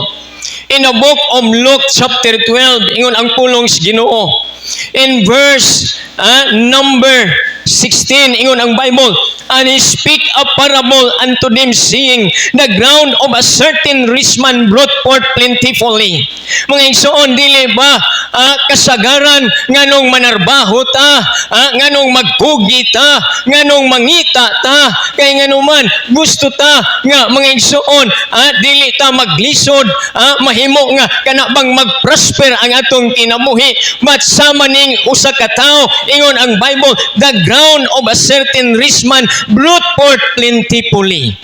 in the book of Luke chapter 12 ingon ang pulong sa Ginoo in verse number 16 ingon ang Bible and he speak a parable unto them saying the ground of a certain rich man brought forth plentifully. Mga igsuon dili ba kasagaran nganong manarbaho ta nganong magkugi ta nganong mangita ta kay nganuman gusto ta nga mga igsuon dili ta maglisod mahimo nga kanabang magprosper ang atong kinabuhi but sama ning usa ka tawo ingon ang Bible the ground of a certain rich man brought forth plentifully.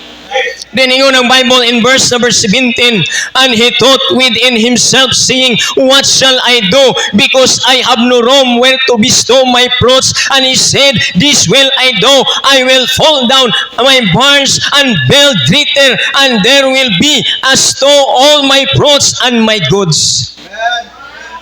Then ingon ang Bible in verse number 17, and he thought within himself saying, what shall I do because I have no room where to bestow my fruits? And he said, this will I do, I will fall down my barns and build greater, and there will be a store all my fruits and my goods.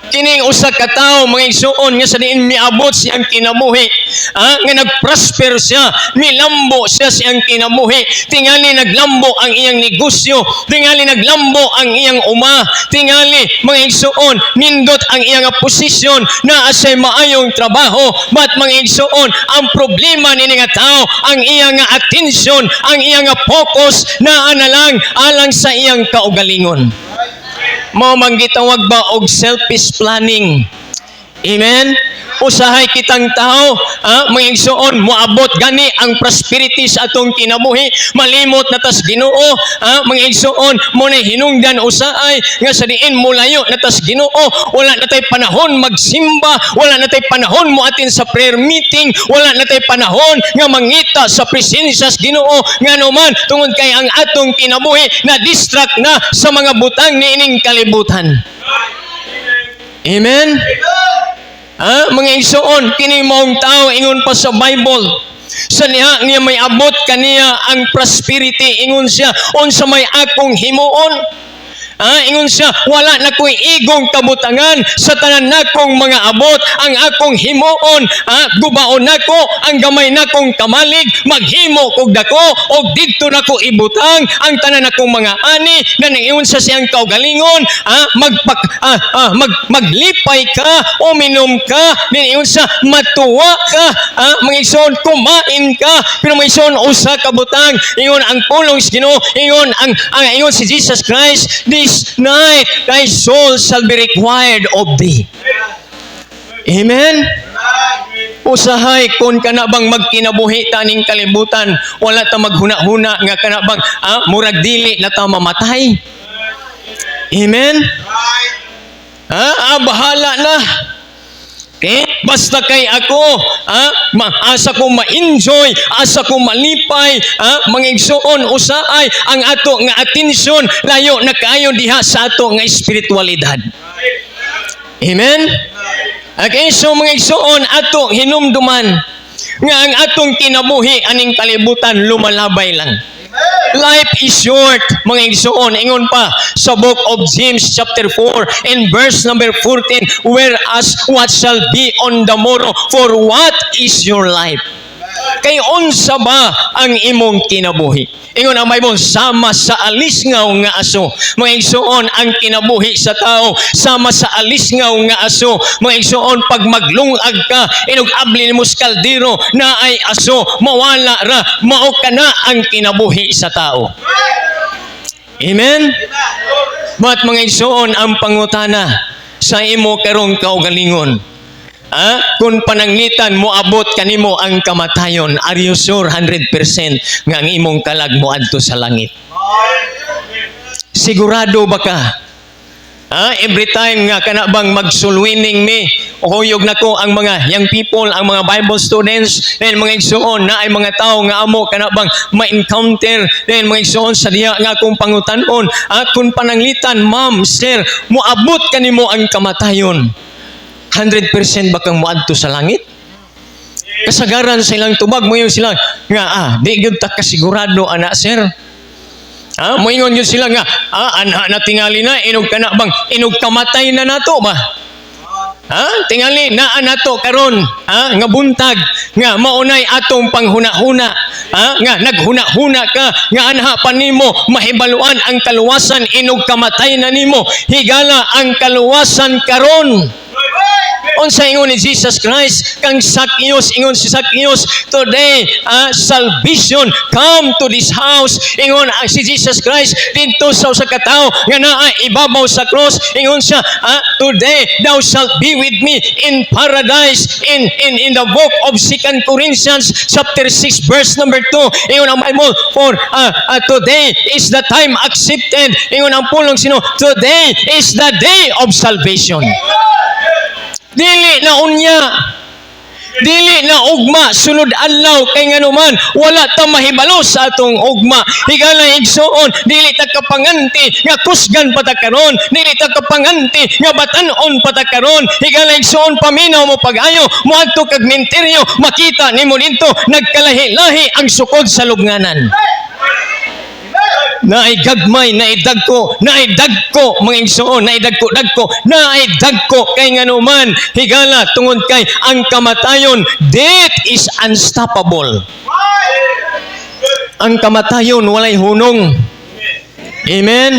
Kining usa ka tawo mga igsuon nga sa diin miabot siyang kinabuhi nga nagprosper siya nilambo siya siyang kinabuhi tingali naglambo ang iyang negosyo tingali naglambo ang iyang uma tingali mga igsuon nindot ang iyang posisyon na asay maayong trabaho but mga igsuon ang problema ni nga tao ang iyang attention ang iyang focus na analang alang sa iyang kaugalingon. Mao man gitawag ba og selfish planning. Amen. Usahay kitang tao, mga igsuon moabot gani ang prosperity sa atong kinabuhi, malimot na tas Ginoo, mga igsuon mo na hinungdan usahay nga sa diin mulayo na tas Ginoo, wala na tay panahon magsimba, wala na tay panahon mo atin sa prayer meeting, wala na tay panahon nga mangita sa presensya sa Ginoo, nganuman tungod kay ang atong kinabuhi na distract na sa mga butang niining kalibutan. Amen. Mga igsuon kini maong tao ingon pa sa Bible sa niya niya may abot kaniya ang prosperity ingon siya unsa may akong himuon ingon siya wala na ko'y igong kabutangan sa tanan nakong mga abot ang akong himuon gubaon nako ang gamay nakong kamalig maghimo kog dako og didto nako ibutang ang tanan nakong mga ani na ingon sa siyang kaugalingon maglipay ka uminom ka ingon sa matuwa ka mga igsoon kumain ka pero mga igsoon usa ka butang ingon ang pulong sa Ginoo ingon ang ingon si Jesus Christ this night thy soul shall be required of thee. Amen. Usahay kun kana bang magkinabuhi taning kalibutan wala ta maghuna-huna nga kana bang murag dili na ta mamatay. Amen. Bahala na. Okay? Basta kay ako, asa ko ma-enjoy, asa ko malipay, mga igsoon, usaay, ang ato nga atensyon, layo na kayo diha sa ato nga espiritualidad. Amen? Okay, so mga igsoon, ato hinumduman, nga ang atong kinabuhi, aning kalibutan, lumalabay lang. Life is short, mga igsoon. Ingon pa sa book of James chapter 4 and verse number 14, whereas what shall be on the morrow, for what is your life? Kay unsa ba ang imong kinabuhi? Ingon ang Bible, sama sa alisngaw nga aso. Mga igsoon, ang kinabuhi sa tao, sama sa alisngaw nga aso. Mga igsoon, pag maglungag ka, inug-abli mo sa kaldero na ay aso, mawala ra, mao ka na ang kinabuhi sa tao. Amen? But mga igsoon, ang pangutana sa imo karong kaugalingon, kung pananglitan mo abot kanimo ang kamatayon, are you sure 100% nga ang imong kalag mo adto sa langit? Sigurado ba ka? Every time nga kana bang magsulwining me, uhuyog na ko ang mga young people, ang mga Bible students, then mga igsoon na ay mga tao nga amo kana bang ma-encounter, then mga igsoon sa diha nga akong pangutanon, kung pananglitan, ma'am, sir, moabot kanimo ang kamatayon, 100% ba kang moadto sa langit? Kasagaran sa ilang tubag mo yun sila nga, di gyud ta kasigurado ana sir. Moingon yun sila nga, ana na tingali na, inog ka na bang, inog kamatay na nato ba? Tingali na nato karon, nga buntag, nga maunay atong panghuna-huna, nga naghuna-huna ka, nga anha pa nimo mahibaluan ang kaluwasan, inog kamatay na nimo, higala ang kaluwasan karon. Unsa ingon ni Jesus Christ kang Zacchaeus, ingon si Zacchaeus, today salvation come to this house. Ingon si Jesus Christ dito sa usa ka tawo nga naa ibabaw sa cross, ingon siya, today thou shalt be with me in paradise. In the book of 2 Corinthians chapter 6 verse number 2, ingon ang Bible, for today is the time accepted. Ingon ang pulong sino, today is the day of salvation. Dili na unya, dili na ugma, sunod adlaw, kay nganuman wala ta mahibalo sa atong ugma. Higala igsoon, dili ta kapanganti nga kusgan patakaron, dili ta kapanganti nga batan-on patakaron. Higala igsoon, paminaw mo pag-ayo, moadto kag menteryo, makita nimo dito nagkalahi-lahi ang sukod sa lubnganan. Naidagmay, naidagko, mga igsoon, naidagko, kay nganuman, higala, tungod kay ang kamatayon, death is unstoppable. Ang kamatayon, walay hunong. Amen?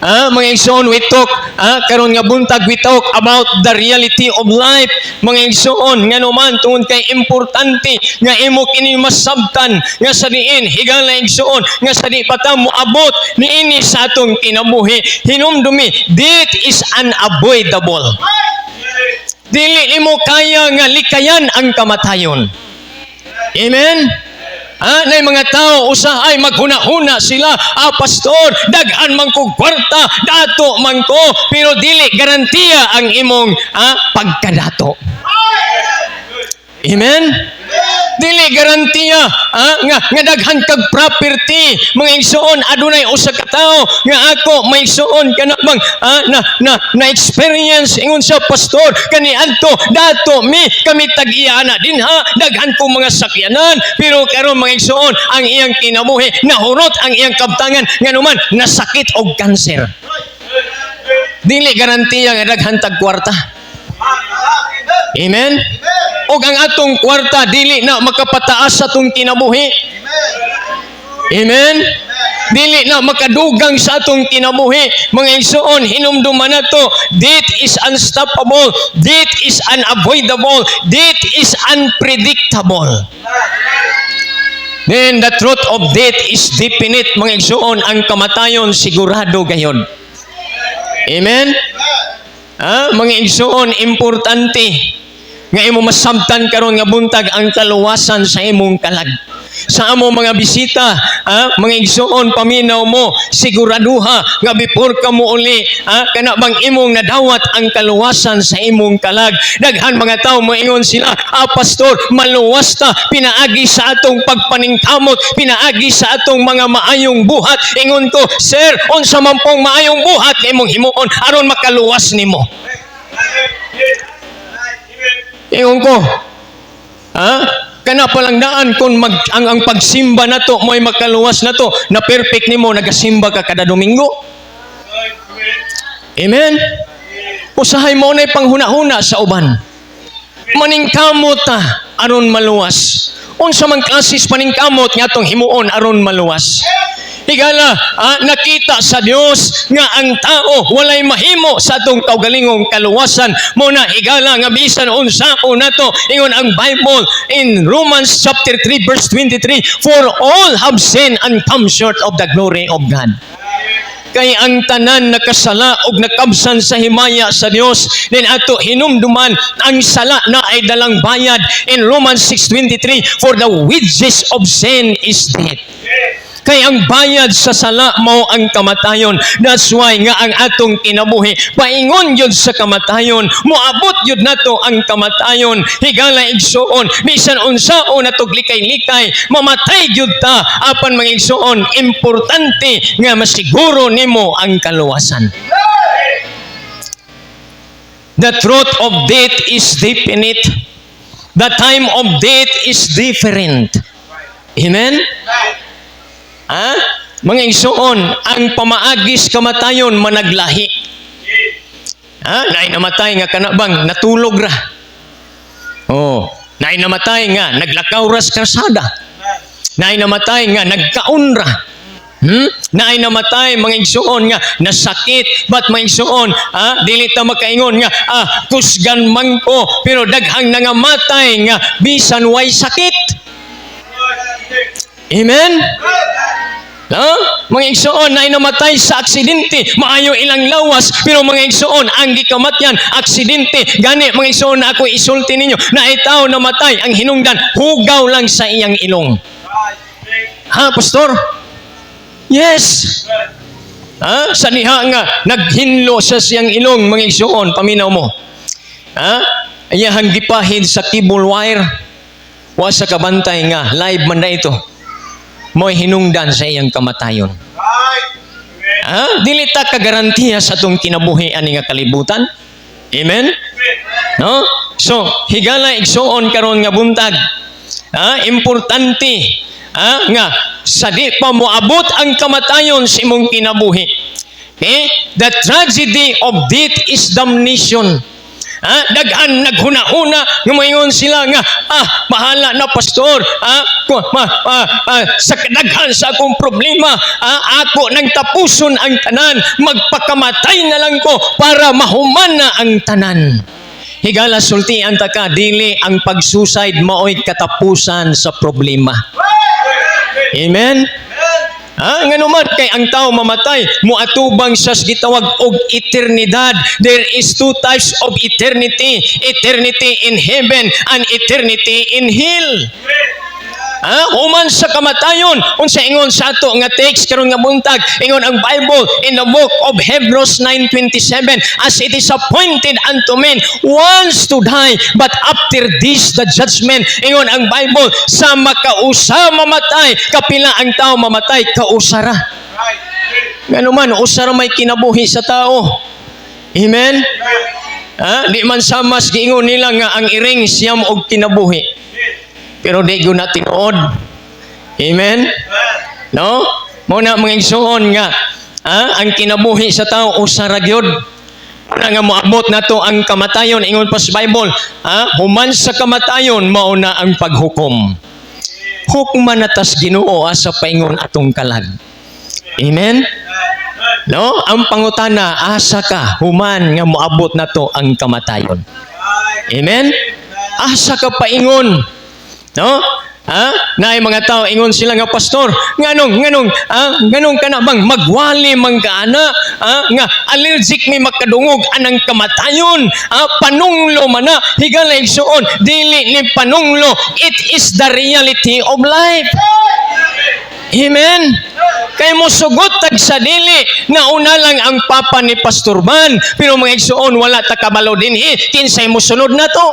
Mga igsoon, we talk, karon nga buntag, we talk about the reality of life. Mga igsoon, nga naman, tungod kay importante, nga imo kini masabtan, nga sa diin, higala igsoon, nga sa di pata mo abot, niini sa atong kinabuhi, hinumdumi, death is unavoidable. Dili imo kaya nga likayan ang kamatayon. Amen? Nay mga tao usahay maghuna-huna sila, pastor, daghan man ko kwarta, dato man ko, pero dili garantiya ang imong pagkadato. Amen? Dili garantiya nga daghan kag property. Mga igsoon, adunay usa ka tawo nga ako may igsoon kana bang na experience, ingon sa pastor kani adto dato mi kami tag-iya na dinha, daghan ko mga sakyanan, pero karon mga igsoon ang iyang kinabuhi nahurot ang iyang kabtangan nganuman nasakit og kanser. Dili garantiya nga daghan tag kwarta. Amen? O ang atong kwarta dili na makapataas sa atong kinabuhi. Amen? Dili na makadugang sa atong kinabuhi. Mga igsoon, hinumduman na to, death is unstoppable, death is unavoidable, death is unpredictable. Then the truth of death is definite, mga igsoon, ang kamatayon sigurado gayon. Amen? Mga igsoon, importante nga imo masabtan karon nga buntag ang kaluwasan sa imong kalag. sa amo mga bisita, mga igsoon paminaw mo, siguraduha nga before ka mo uli, kana bang imong nadawat ang kaluwasan sa imong kalag. Daghan mga tao moingon sila, pastor, maluwas ta, pinaagi sa atong pagpaningkamot, pinaagi sa atong mga maayong buhat. Ingon ko, sir, unsa man pong maayong buhat nga imong himuon aron makaluwas nimo. Ingon ko, kana palang daan kung ang pagsimba na to mo'y makaluwas na to, na perfect nimo, nagasimba ka kada Domingo. Amen? Usahay mo na'y panghuna-huna sa uban. Maningkamot ta aron maluwas. Unsa man klasis paningkamot nga atong himuon aron maluwas. Higala, nakita sa Dios nga ang tao walay mahimo sa atong kaugalingong kaluwasan. Muna higala nga bisan unsao nato, ingon ang Bible in Romans chapter 3 verse 23, for all have sinned and come short of the glory of God. Kay ang tanan nakasala og nakabsan sa himaya sa Dios, then ato hinumduman ang sala na ay dalang bayad in Romans 6:23, for the wages of sin is death. Kay ang bayad sa sala mao ang kamatayon. That's why nga ang atong kinabuhi paingon yun sa kamatayon, moabot yun nato ang kamatayon. Higala igsuon, bisan unsao natog likay-likay, mamatay yun ta. Apan mga igsuon, importante nga masiguro nimo ang kaluwasan. The truth of death is definite. The time of death is different. Amen? Mga igsuon, ang pamaagis kamatayon managlahi. Naay namatay nga kanabang natulog ra. Naay namatay nga naglakaw ra sa karsada. Naay namatay nga nagkaon ra. Naay namatay mga igsuon nga nasakit, but mga igsuon dili ta makaingon nga kusgan man ko, pero daghang nangamatay nga bisan way sakit. Amen? Mga igsuon, na namatay sa aksidente, maayo ilang lawas, pero mga igsuon, ang gikamatyan, aksidente. Gani, mga igsuon, na ako isulti ninyo, na itaw namatay, ang hinungdan, hugaw lang sa iyang ilong. Pastor? Yes. Sa diha nga, naghinlo sa siyang ilong, mga igsuon, paminaw mo. Iyahang gipahid sa cable wire, wa sa kabantay nga, live man na ito. Mo'y hinungdan sa iyang kamatayon. Dili ta kagarantiya sa itong kinabuhi ani nga kalibutan. Amen? No? So, higala igsuon karon nga buntag. Importante nga sa di pa moabot ang kamatayon sa imong kinabuhi. Okay? The tragedy of death is damnation. Daghan naghuna-huna nga moingon sila nga bahala na pastor, sa kadaghan sa akong problema, ako nang tapuson ang tanan, magpakamatay na lang ko para mahuman na ang tanan. Higala sultian ta ka, dili ang pag-suicide mao'y katapusan sa problema. Amen? Nga naman kay ang tao mamatay, muatubang siyas gitawag og eternidad. There is two types of eternity. Eternity in heaven and eternity in hell. Human sa kamatayon, unsa ingon sa ato nga text karon nga buntag, ingon ang Bible in the book of Hebrews 9:27, as it is appointed unto men once to die, but after this the judgment. Ingon ang Bible, sa makausa mamatay, kapila ang tao mamatay, kausara. Ngano man, usara may kinabuhi sa tao. Amen? Di man samas giingon nila nga ang iring siyam og kinabuhi. Pero di ko na tinuod. Amen? No? Muna mga igsuon nga, ang kinabuhi sa tao, usara gyud. Nga moabot na to ang kamatayon. Ingon pa sa Bible, human sa kamatayon, mauna ang paghukom. Hukman natas Ginoo asa paingon atong kalag. Amen? No? Ang pangutana, asa ka, human nga moabot na to ang kamatayon. Amen? Asa ka paingon. No? Naay mga tao ingon sila nga pastor, nganong kana bang magwali man kaana, nga allergic may makadungog anang kamatayon, panunglo man na higala igsuon dili ni panunglo, it is the reality of life. Amen. Kay mo sugot tag sa dili na una lang ang papa ni Pastor Ban, pero mga igsuon wala ta kabalo dinhi kinsay mo sunod na to.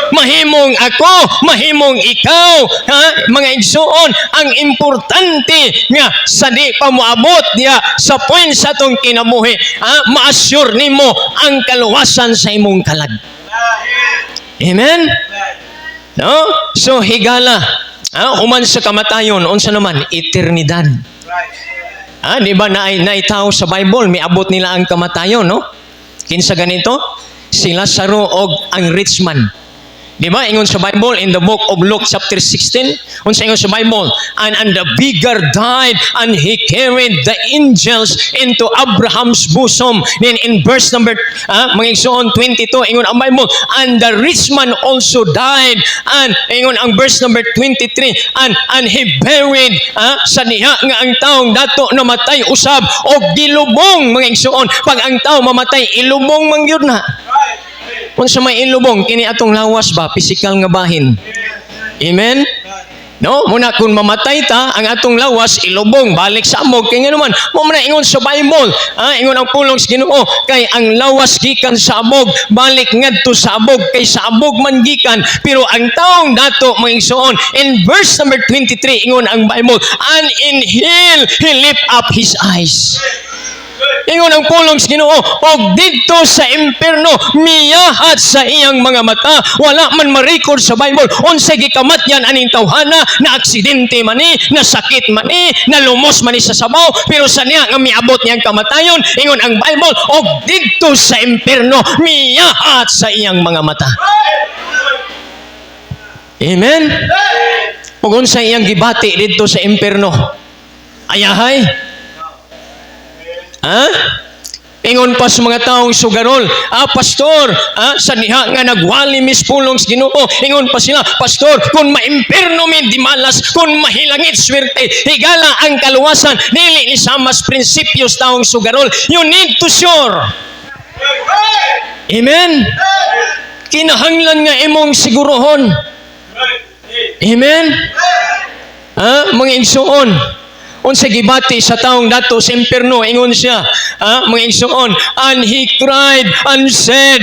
Mahimong ako, mahimong ikaw, mga igsuon, ang importante nga sa di pa moabot niya sa point sa tong kinabuhi, ma-assure nimo ang kaluwasan sa imong kalag. Amen? No? So higala, human sa kamatayon, unsa naman eternidad. Di ba naitaw sa Bible, may abot nila ang kamatayon, no? Kinsa ganito? Si Lazaro og ang rich man. Di ba? Ingon sa Bible in the book of Luke chapter 16. Unsa ingon sa Bible? And the beggar died and he carried the angels into Abraham's bosom. Then in verse number mga igsoon 22 ingon ang Bible, and the rich man also died, and ingon ang verse number 23, and he buried sa diha nga ang taong dato namatay usab og gilubong. Mga igsoon, pag ang tao mamatay ilubong man gyud na. Unsa may ilubong kini atong lawas ba, physical nga bahin. Amen. No, muna kung mamatay ta, ang atong lawas ilubong balik sa amog. Kay nganuman mo man ingon sa Bible, ingon ang pulong sa Ginoo, kay ang lawas gikan sa amog balik ngadto sa amog, kay sa amog man gikan. Pero ang taong dato mga igsoon, in verse number 23 ingon ang Bible, and in hell he lift up his eyes. Ingon ang pulong sa Ginoo, og didto sa impierno miyahat sa iyang mga mata. Wala man ma-record sa Bible unsay gikamatyan aning tawhana, na aksidente man ni, na sakit man ni, na lumos man ni sa sabaw, pero sa niya nga miabot niyang kamatayon, ingon ang Bible, og didto sa impierno miyahat sa iyang mga mata. Amen. Ug unsay iyang gibati didto sa impierno? Ayahay. Ingon pa sa mga taong sugarol, pastor, sa diha nga nagwali mispulong sa Ginoo, ingon pa sila, pastor, kung maimpierno mi di malas, kung mahilangit swerte, higala ang kaluwasan, dili isamas prinsipyos taong sugarol. You need to sure. Amen. Kinahanglan nga imong sigurohon. Amen. Mga igsoon, unsa gibati sa taong dato sa impierno, ingon siya, mga igsoon, and he cried and said,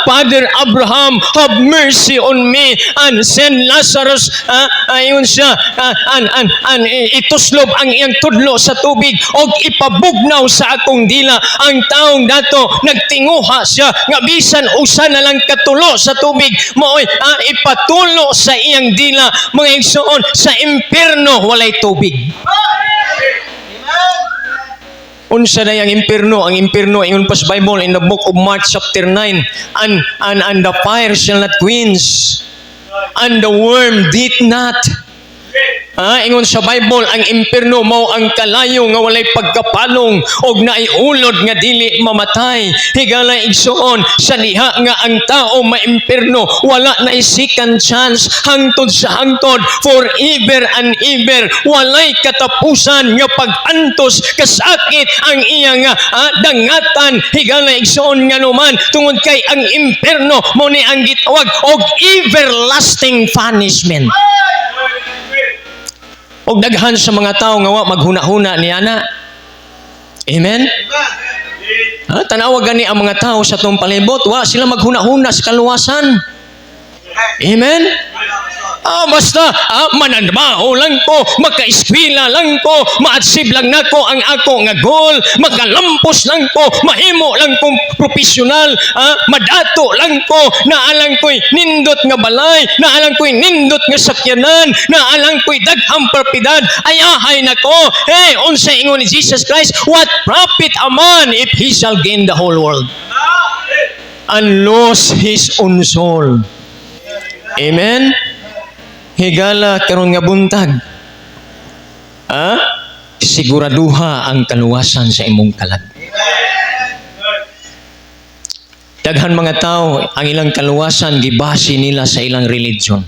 Father Abraham, have mercy on me and send Lazarus, ingon siya, and ituslob ang iyang tudlo sa tubig og ipabugnaw sa akong dila. Ang taong dato nagtinguha siya nga bisan usa na lang katulo sa tubig maoy ipatulo sa iyang dila. Mga igsoon, sa impierno walay tubig. Unsa na yung impierno? Ang impierno ingon pa sa Bible in the book of Mark chapter 9, and the fire shall not quench, and the worm did not. Ingon sa Bible, ang impierno mao ang kalayo nga walay pagkapalong og naiulod nga dili mamatay. Higala igsuon, sa diha nga ang tao maimpierno, wala na second chance hangtod sa hangtod, forever and ever. Walay katapusan nga pag-antos kasakit ang iyang dangatan. Higala igsuon nga naman, tungod kay ang impierno mo ni ang gitawag og everlasting punishment. Og daghan sa mga tao nga wa maghuna-huna niana. Amen. Tanawag gani ang mga tao sa tong palibot, wa sila maghuna-huna sa kaluwasan. Amen. Basta mananbaho lang ko, maka-eskwela lang ko, ma-achieve lang nako ang ako nga goal, magalampos lang ko, mahimo lang kong profesional, madato lang ko, naalang ko'y nindot nga balay, naalang ko'y nindot nga sakyanan, naalang ko'y daghang propiedad, ayahay nako. Hey, unsay ingon ni Jesus Christ, what profit a man if he shall gain the whole world and lose his own soul? Amen. Higala karon nga buntag, siguraduha ang kaluwasan sa imong kalag. Daghan mga tao ang ilang kaluwasan gibase nila sa ilang religion.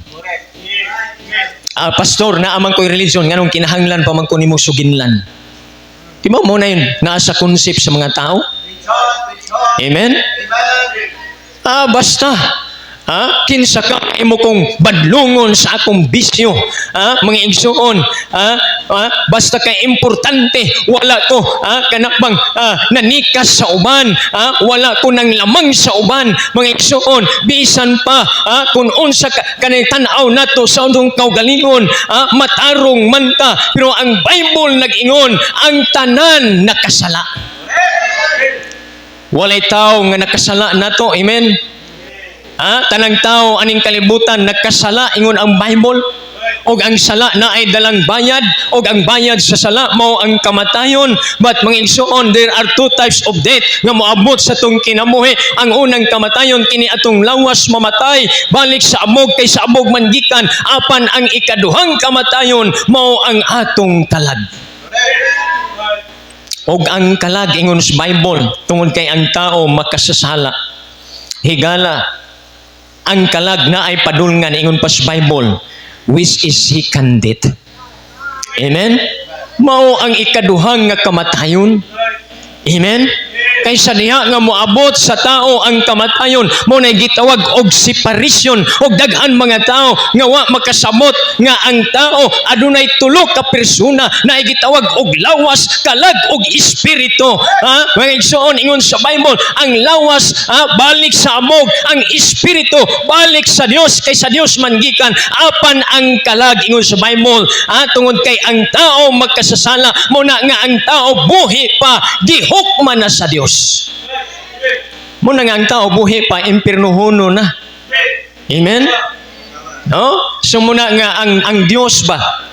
pastor, na amang ko'y religion, nganong kinahanglan pa man ko nimo suginlan. Di ba mo na yun, nasa concept sa mga tao? Amen? Basta, kinsa ka imo kong badlungon sa akong bisyo, mga igsuon, basta kay importante, wala ko kanakbang nanikas sa uban, wala ko nang lamang sa uban, mga igsuon, bisan pa kung unsa kanay tan-aw nato sa unong kaugalingon, matarong man ta, pero ang Bible nag-ingon, ang tanan nakasala. Walay tao nga nakasala nato, amen? Tanang tao aning kalibutan nagkasala, ingon ang Bible, og ang sala na ay dalang bayad, og ang bayad sa sala mao ang kamatayon. But mga igsoon, there are two types of death nga moabot sa tong kinabuhi. Ang unang kamatayon kini atong lawas mamatay, balik sa amog kay sa amog mangikan, apan ang ikaduhang kamatayon mao ang atong kalag. Og ang kalag ingon sa Bible, tungod kay ang tao makasasala, higala ang kalag na ay padulngan, ingon pa sa Bible, which is second death. Amen? Mao ang ikaduhang nga kamatayon. Amen? Kaysa diha nga moabot sa tao ang kamatayon, mo na gitawag og separation, og daghan mga tao nga wa makasamot nga ang tao adunay tulo ka persona na gitawag og lawas, kalag ug espiritu. Mga igsoon, ingon sa Bible, ang lawas balik sa amog, ang espiritu balik sa Dios, kay sa Dios man gikan, apan ang kalag ingon sa Bible, tungod kay ang tao magkasasala, mo na nga ang tao buhi pa gihukman na sa Dios. Muna nga ang tao buhi pa, impirnuhuno na. Amen? No? So muna nga ang Dios ba?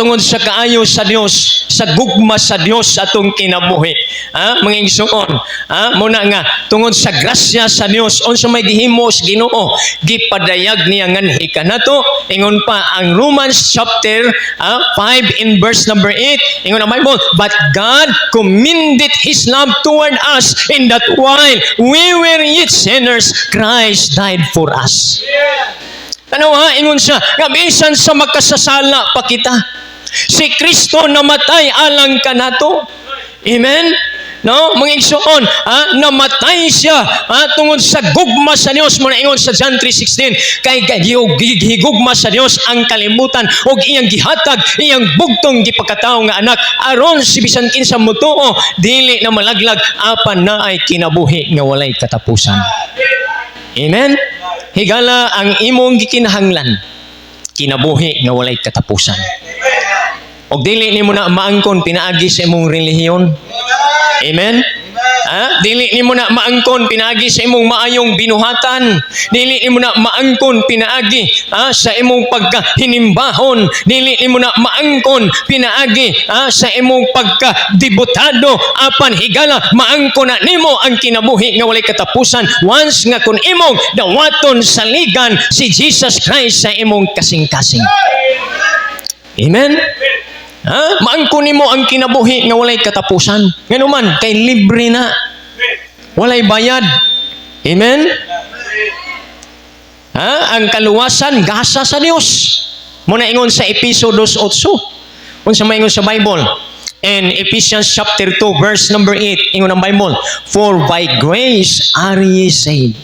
Tungod sa kaayo sa Dios, sa gugma sa Dios atong kinabuhi. Mga igsoon, muna nga tungod sa grasya sa Dios, unsa may gihimo sa Ginoo, gipadayag niya nganhi kanato. Ingon pa ang Romans chapter 5 in verse number 8, ingon ang Bible, but God commended His love toward us in that while we were yet sinners, Christ died for us. Tanaw ingon siya, nga bisan sa makasasala pa kita, si Kristo namatay alang kanato. Amen? No, mga igsoon, namatay siya tungod sa gugma sa Dios. Mo na ingon sa John 3:16, kay gihigugma sa Dios ang kalibutan og iyang gihatag iyang bugtong gipakatao nga anak, aron si bisan kinsa motuo dili na malaglag, apan naay kinabuhi nga walay katapusan. Amen? Higala ang imong gikinahanglan, kinabuhi nga walay katapusan. Og dili nimo na maangkon pinaagi sa imong relihiyon. Amen? Dili nimo na maangkon pinaagi sa imong maayong binuhatan. Dili nimo na maangkon pinaagi sa imong pagkahinimbahon. Dili nimo na maangkon pinaagi sa imong pagkadibutado. Apan higala maangkon na nimo ang kinabuhi nga walay katapusan once nga kun imong dawaton sa ligan si Jesus Christ sa imong kasing-kasing. Amen? Maangkon nimo ang kinabuhi nga walay katapusan. Ngano man kay libre na. Walay bayad. Amen? Ang kaluwasan gasa sa Dios. Muna ingon sa Efeso 2:8. Unsa may ingon sa Bible? In Ephesians chapter 2 verse number 8, ingon ang Bible, for by grace are ye saved.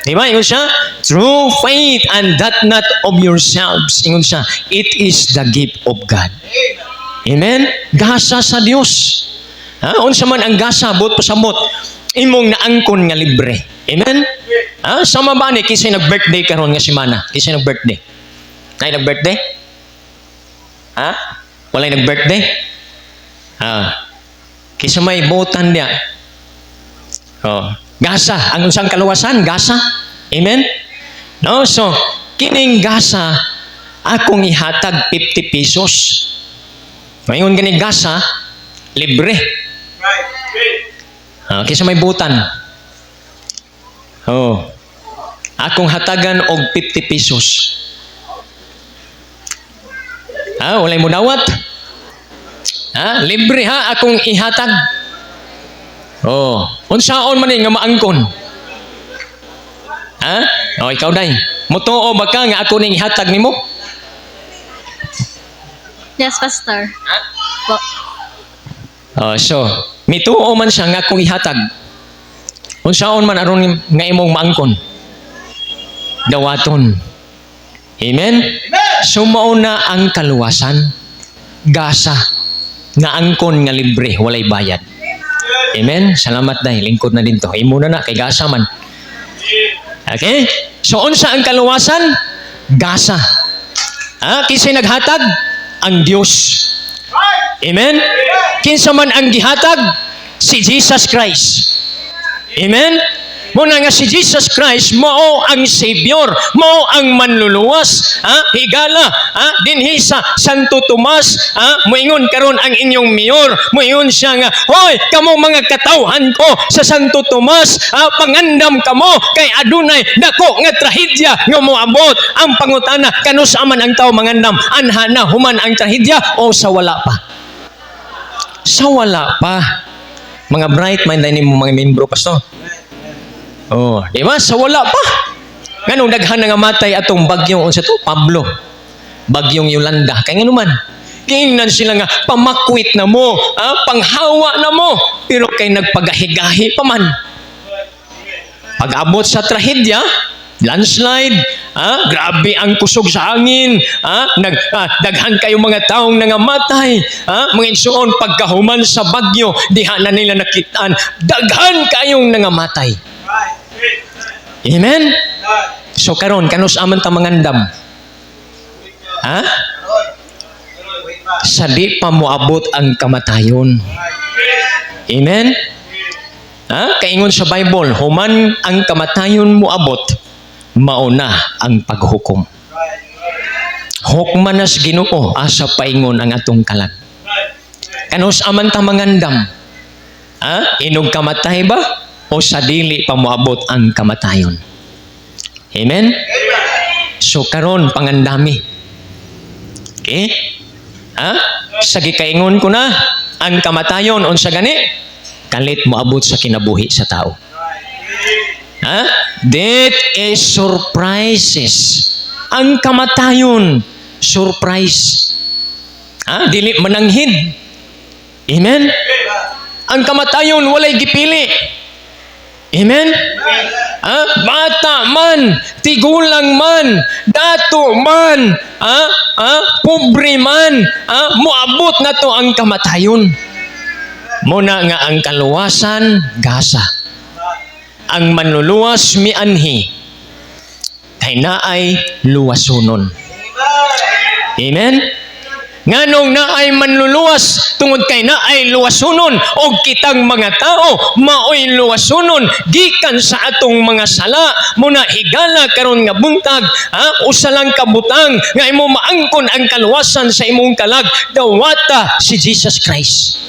Diba? Ingon siya, through faith, and that not of yourselves. Ingon siya, it is the gift of God. Amen? Gasa sa Dios. Unsa man ang gasa, bot pasamot, imong naangkon nga libre. Amen? Sama ba ni, kisay nag-birthday karon nga semana? Kisay nag-birthday? Nay nag-birthday? Walay nag-birthday? Kisa may botan niya. Gasa, ang unsang kaluwasan, gasa. Amen? No, so, kining gasa, akong ihatag 50 pesos. Ngayon ganing gasa, libre. Kisa may butan. Akong hatagan og 50 pesos. Walay mo dawat. Libre akong ihatag. Unsaon man nga maangkon? Ikaw day. Mutuo ba ka nga ako ning ihatag nimo? Yes, Pastor. Po. So, mituo man siya nga kung ihatag. Unsaon man aron nga imong maangkon. Dawaton. Amen? So, mauna ang kaluwasan. Gasa. Nga angkon nga libre, walay bayad. Amen? Salamat dahil. Lingkod na din to. Imo na kay gasa man. Okay? So, unsa ang kaluwasan? Gasa. Kinsay naghatag? Ang Diyos. Amen? Kinsa man ang gihatag? Si Jesus Christ. Amen? Muna nga si Jesus Christ, mao ang Savior, mao ang manluluwas, higala, dinhi sa Santo Tomas, moingon karon ang inyong mayor, moingon siya nga, hoy, kamo mga katawhan ko sa Santo Tomas, pangandam kamo, kay adunay dako nga trahedya nga moabot. Ang pangutana, kanus aman ang tao mangandam, anha na human ang trahedya o sa wala pa? Sa wala pa. Mga bright mind na mo mga membro, Pastor. Oh, di ba? Sa wala pa. Nganong daghan nga matay atong bagyong unsa to? Pablo. Bagyong Yolanda. Kay ngano man? Giingnan sila nga pamakwit na mo, panghawa na mo, pero kay nagpagahigahi pa man. Pag-abot sa trahedya, landslide, grabe ang kusog sa hangin, daghan kayo mga taong nangamatay, mga igsoon pagkahuman sa bagyo, diha na nila nakitaan, daghan kayong nangamatay. Amen? So karon kanus aman ta mangandam? Sa di pa moabot ang kamatayon. Amen? Kaingon sa Bible, human ang kamatayon moabot, mauna ang paghukom. Hukmanas Ginoo asa paingon ang atong kalag. Kanus aman ta mangandam? Inog kamatay ba? O sa dili pa moabot ang kamatayon? Amen? So karon pangandami. Okay? Sa gikaingon ko na, ang kamatayon unsa gani? Kalit moabot sa kinabuhi sa tao. Death is surprises. Ang kamatayon, surprise. Dili mananghid. Amen? Ang kamatayon walay gipili. Amen? Bata man, tigulang man, dato man, pobre man, moabot na to ang kamatayon. Muna nga ang kaluwasan, gasa. Ang manluluwas mianhi, kay naay luwasunon. Amen? Nganong naay manluluwas tungod kay naay luwasunon o kitang mga tao maoy luwasunon gikan sa atong mga sala. Muna higala karon nga buntag, usa lang kabutang nga imo maangkon ang kaluwasan sa imong kalag, dawata si Jesus Christ.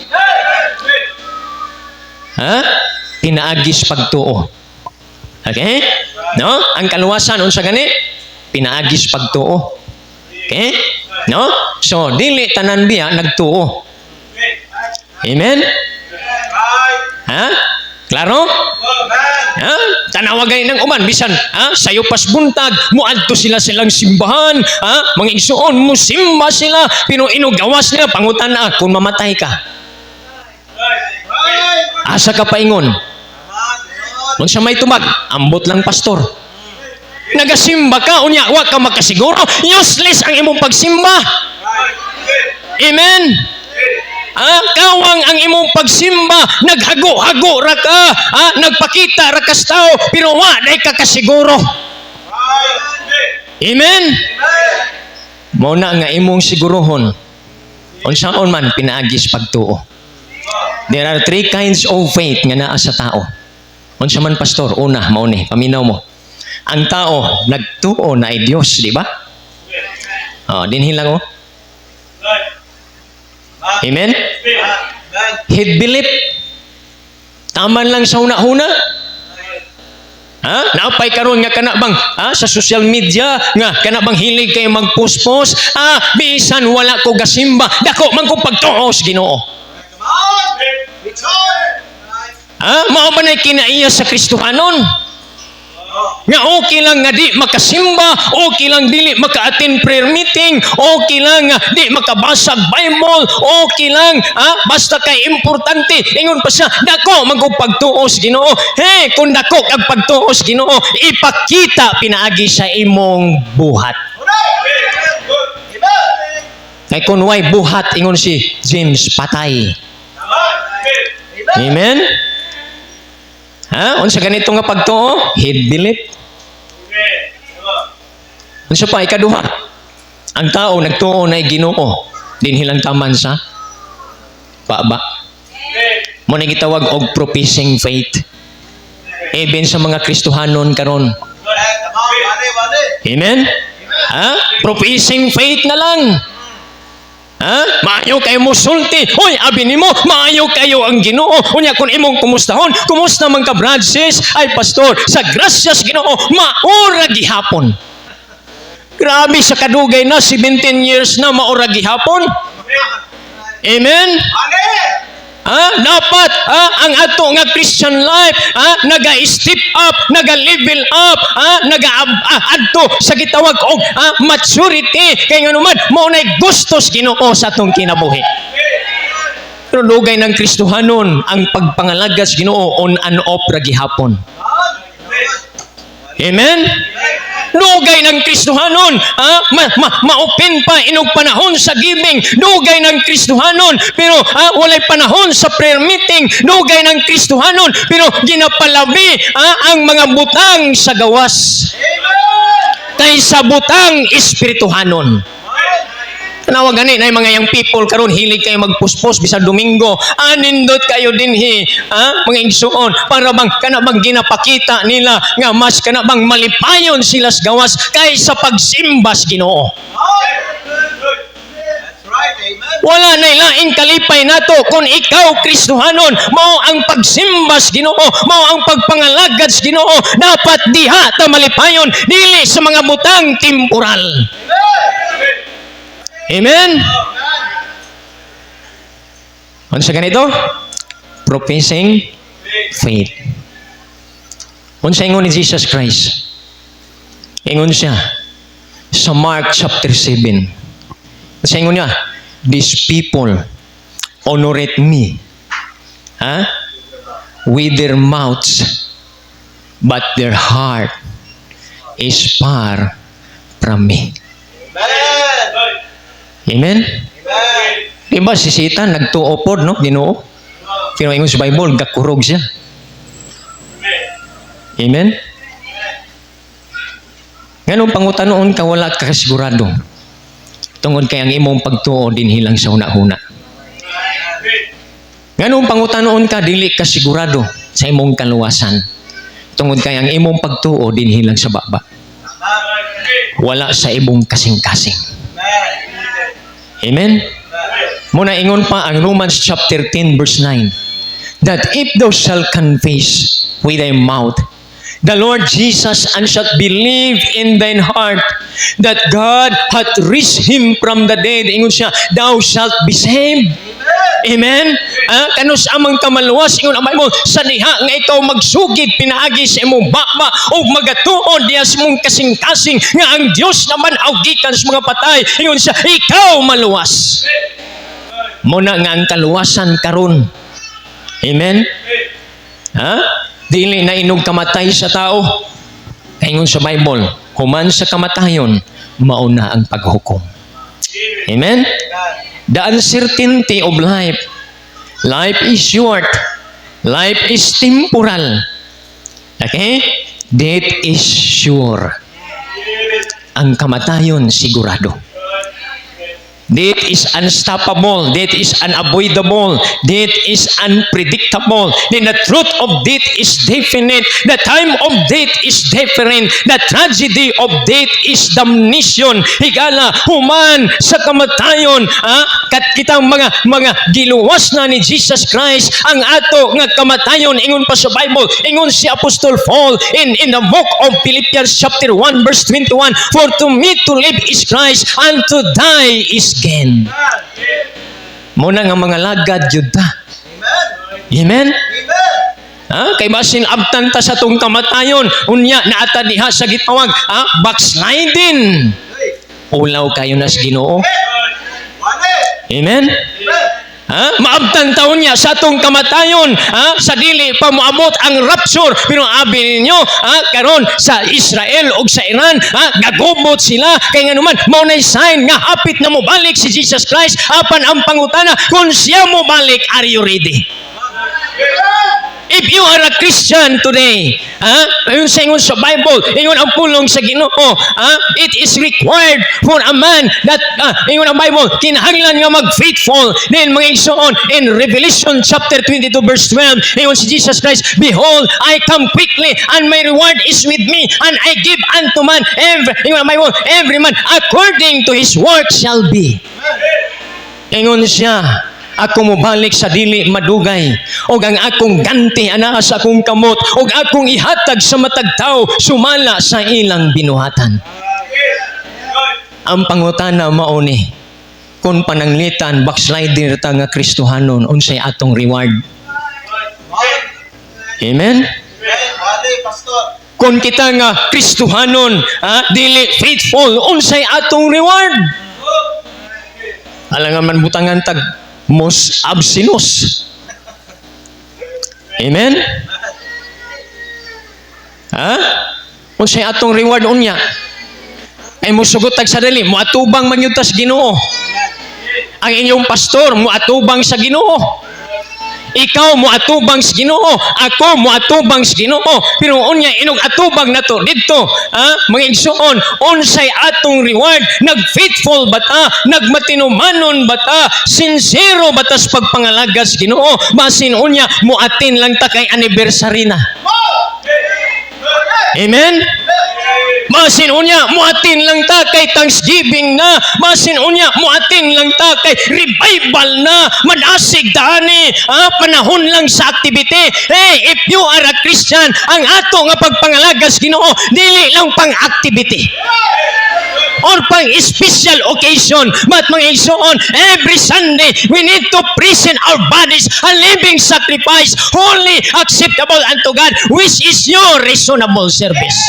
Pinaagis pagtuo. Okay? No? Ang kaluwasan unsa gani? Pinaagis pagtuo. Okay? No? So, dili tanan biya nagtuo. Amen? Klaro? Tanawagay ng uman bisan, sayo pas buntag, muadto silang simbahan, mga igsuon mo simba sila, pero inugawas nila pangutan kung mamatay ka. Asa ka paingon? Unsa may tumag, ambot lang pastor. Nagasimba ka, unya, wa ka makasiguro, useless ang imong pagsimba. Amen? Kawang ang imong pagsimba, naghago-hago ra ka, nagpakita ra kas tao, pero wa day ka kasiguro. Amen? Muna nga imong sigurohon, unsaon man pinaagis pagtuo. There are 3 kinds of faith nga naa sa tao. Unsa man pastor, una, mao ni, paminaw mo. Ang tao, nagtuo na ay Diyos, di ba? Dinhi lang Amen? Head belief. Taman lang sa una-una. Naapay karon nga kana bang sa social media nga kana bang hilig kay mag-post-post, bisan wala ko gasimba, dako man ko pagtuo sa Ginoo. Mao ba nay kinaiya sa Kristohanon? Nga okay lang nga di makasimba, okay lang dili maka-attend prayer meeting, okay lang nga di makabasag Bible, okay lang, basta kay importante. Ingon pa siya, dako magpagtuos Ginoo. Hey, kung dako kag pagtuos Ginoo, ipakita pinaagi sa imong buhat. Kay kung way buhat, ingon si James, patay. Amen? Unsa ganito nga pagtuo? Head belief. Unsa pa ikaduha? Ang tao nagtuo na Ginoo, dinhilang taman sa baba. Mo na gitawag og professing faith. Even sa mga Kristohanon karon. Amen? Professing faith na lang. Maayo kayo mo sulti. Uy, abi nimo, maayo kayo ang Ginoo. Unya kung imong kumustahon, kumusta man ka brad sis? Ay pastor, sa grasyas Ginoo, maura gihapon. Grabe sa kadugay na 17 years na maura gihapon. Amen. Dapat ang ato nga Christian life naga-step up, naga-level up, naga-adto sa gitawag og maturity kay nganuman mao nay gustos Ginoo sa atong kinabuhi. Pero lugay ng Kristohanon ang pagpangalagas Ginoo on and off ra gihapon. Amen. Dugay ng Kristohanon, ma-open pa inog panahon sa giving. Dugay ng Kristohanon, pero walay panahon sa prayer meeting. Dugay ng Kristohanon, pero ginapalabi ang mga butang sa gawas kaysa butang espirituhanon. Tanawa gani na mga young people karon hilig kayo magpuspos bisan Domingo. Nindot kayo dinhi, mga igsuon para bang kana bang ginapakita nila nga mas kana bang malipayon sila sa gawas kaysa pagsimbas Ginoo. Wala na ilaing kalipay nato kung ikaw Kristohanon mao ang pagsimbas Ginoo, mao ang pagpangalagad sa Ginoo. Dapat diha ta malipayon dili sa mga butang temporal. Amen? Ano sa ganito? Professing faith. Ano sa ingon ni Jesus Christ? Ingon siya sa Mark chapter 7. Sa ingon niya, these people honorate me with their mouths, but their heart is far from me. Amen? Diba si Satan nagtuo pod, no? Ginoo. Pero ingon sa Bible, gakurog siya. Amen? Ganun pangutanoon ka, wala ka kasigurado. Tungod kay ang imong pagtuo din hilang sa una-una. Ganun pangutanoon ka, dili ka sigurado sa imong kaluwasan. Tungod kay ang imong pagtuo din hilang sa baba. Wala sa imong kasing-kasing. Amen? Muna ingon pa ang Romans chapter 10 verse 9, that if thou shalt confess with thy mouth the Lord Jesus and shalt believe in thine heart that God hath raised him from the dead, ingon siya, thou shalt be saved. Amen? Kanus amang kamaluwas, ingon amay mo, sa diha nga ikaw magsugid pinaagi sa imong baba o magatuon diya sa imong kasing-kasing nga ang Diyos naman augikan sa mga patay, ingon siya, ikaw maluwas. Muna nga ang kaluwasan karon. Amen? Dili na inog kamatay sa tao. Ingon sa Bible, human sa kamatayon, mauna ang paghukom. Amen? The uncertainty of life. Life is short. Life is temporal. Okay? Death is sure. Ang kamatayon sigurado. Death is unstoppable. Death is unavoidable. Death is unpredictable. Then the truth of death is definite. The time of death is different. The tragedy of death is damnation. Higala, human sa kamatayon. Kat kitang mga giluwas na ni Jesus Christ ang ato nga kamatayon. Ingon pa sa Bible. Ingon si Apostol Paul in the book of Philippians chapter 1 verse 21. For to me to live is Christ and to die is gain. Muna nga mga lagad yun ta. Amen? Kay basin abtan ta sa tong kamatayon, unya naata diha sa gitawag, backsliding. Ulaw kayo na sa Ginoo. Amen? Maabtan taon niya sa atong kamatayon, sa dili pa moabot ang rapture, pero abi ninyo, karon sa Israel o sa Iran, gagubot sila, kay nga naman, maunay sign nga hapit na mo balik si Jesus Christ, apan ang pangutana, kung siya mo balik, are you ready? If you are a Christian today, ayun sa ingon sa Bible, ingon ang pulong sa Ginoo, it is required for a man that, ingon ang Bible, kinahanglan nga mag-faithful. Then mga igsoon, in Revelation chapter 22 verse 12, ingon si Jesus Christ, behold, I come quickly, and my reward is with me, and I give unto man, ingon ang Bible, every man according to his work shall be. Ingon siya, ako mo balik sa dili madugay, og ang akong ganti ana sa akong kamot, og akong ihatag sa matag tao sumala sa ilang binuhatan. Ang pangutana mao ni, kung pananglitan backslider ta nga Kristohanon, unsay atong reward? Amen? Kung kita nga Kristohanon, dili faithful, unsay atong reward? Alangan man butangan tag mos absinus. Amen? Unsay atong reward unya? Ay musugot tag sadali, muatubang man yun tas Ginoo. Ang inyong pastor, muatubang sa Ginoo. Ikaw muatubang sa Ginoo, ako muatubang sa Ginoo. Pero unya inog atubang nato didto, mga igsoon, unsay atong reward? Nagfaithful bata, nagmatinumanon bata, sincero batas pagpangalaga sa Ginoo. Basin unya muatin lang ta kay anniversary na. Amen? Basin unya, muatin lang ta kay Thanksgiving na. Basin unya, muatin lang ta kay revival na. Manasig tani, panahon lang sa activity. Hey, if you are a Christian, ang ato nga pagpangalagas Ginoo, dili lang pang activity or pang special occasion, but mga igsoon, every Sunday we need to present our bodies a living sacrifice, holy, acceptable unto God, which is your reasonable service.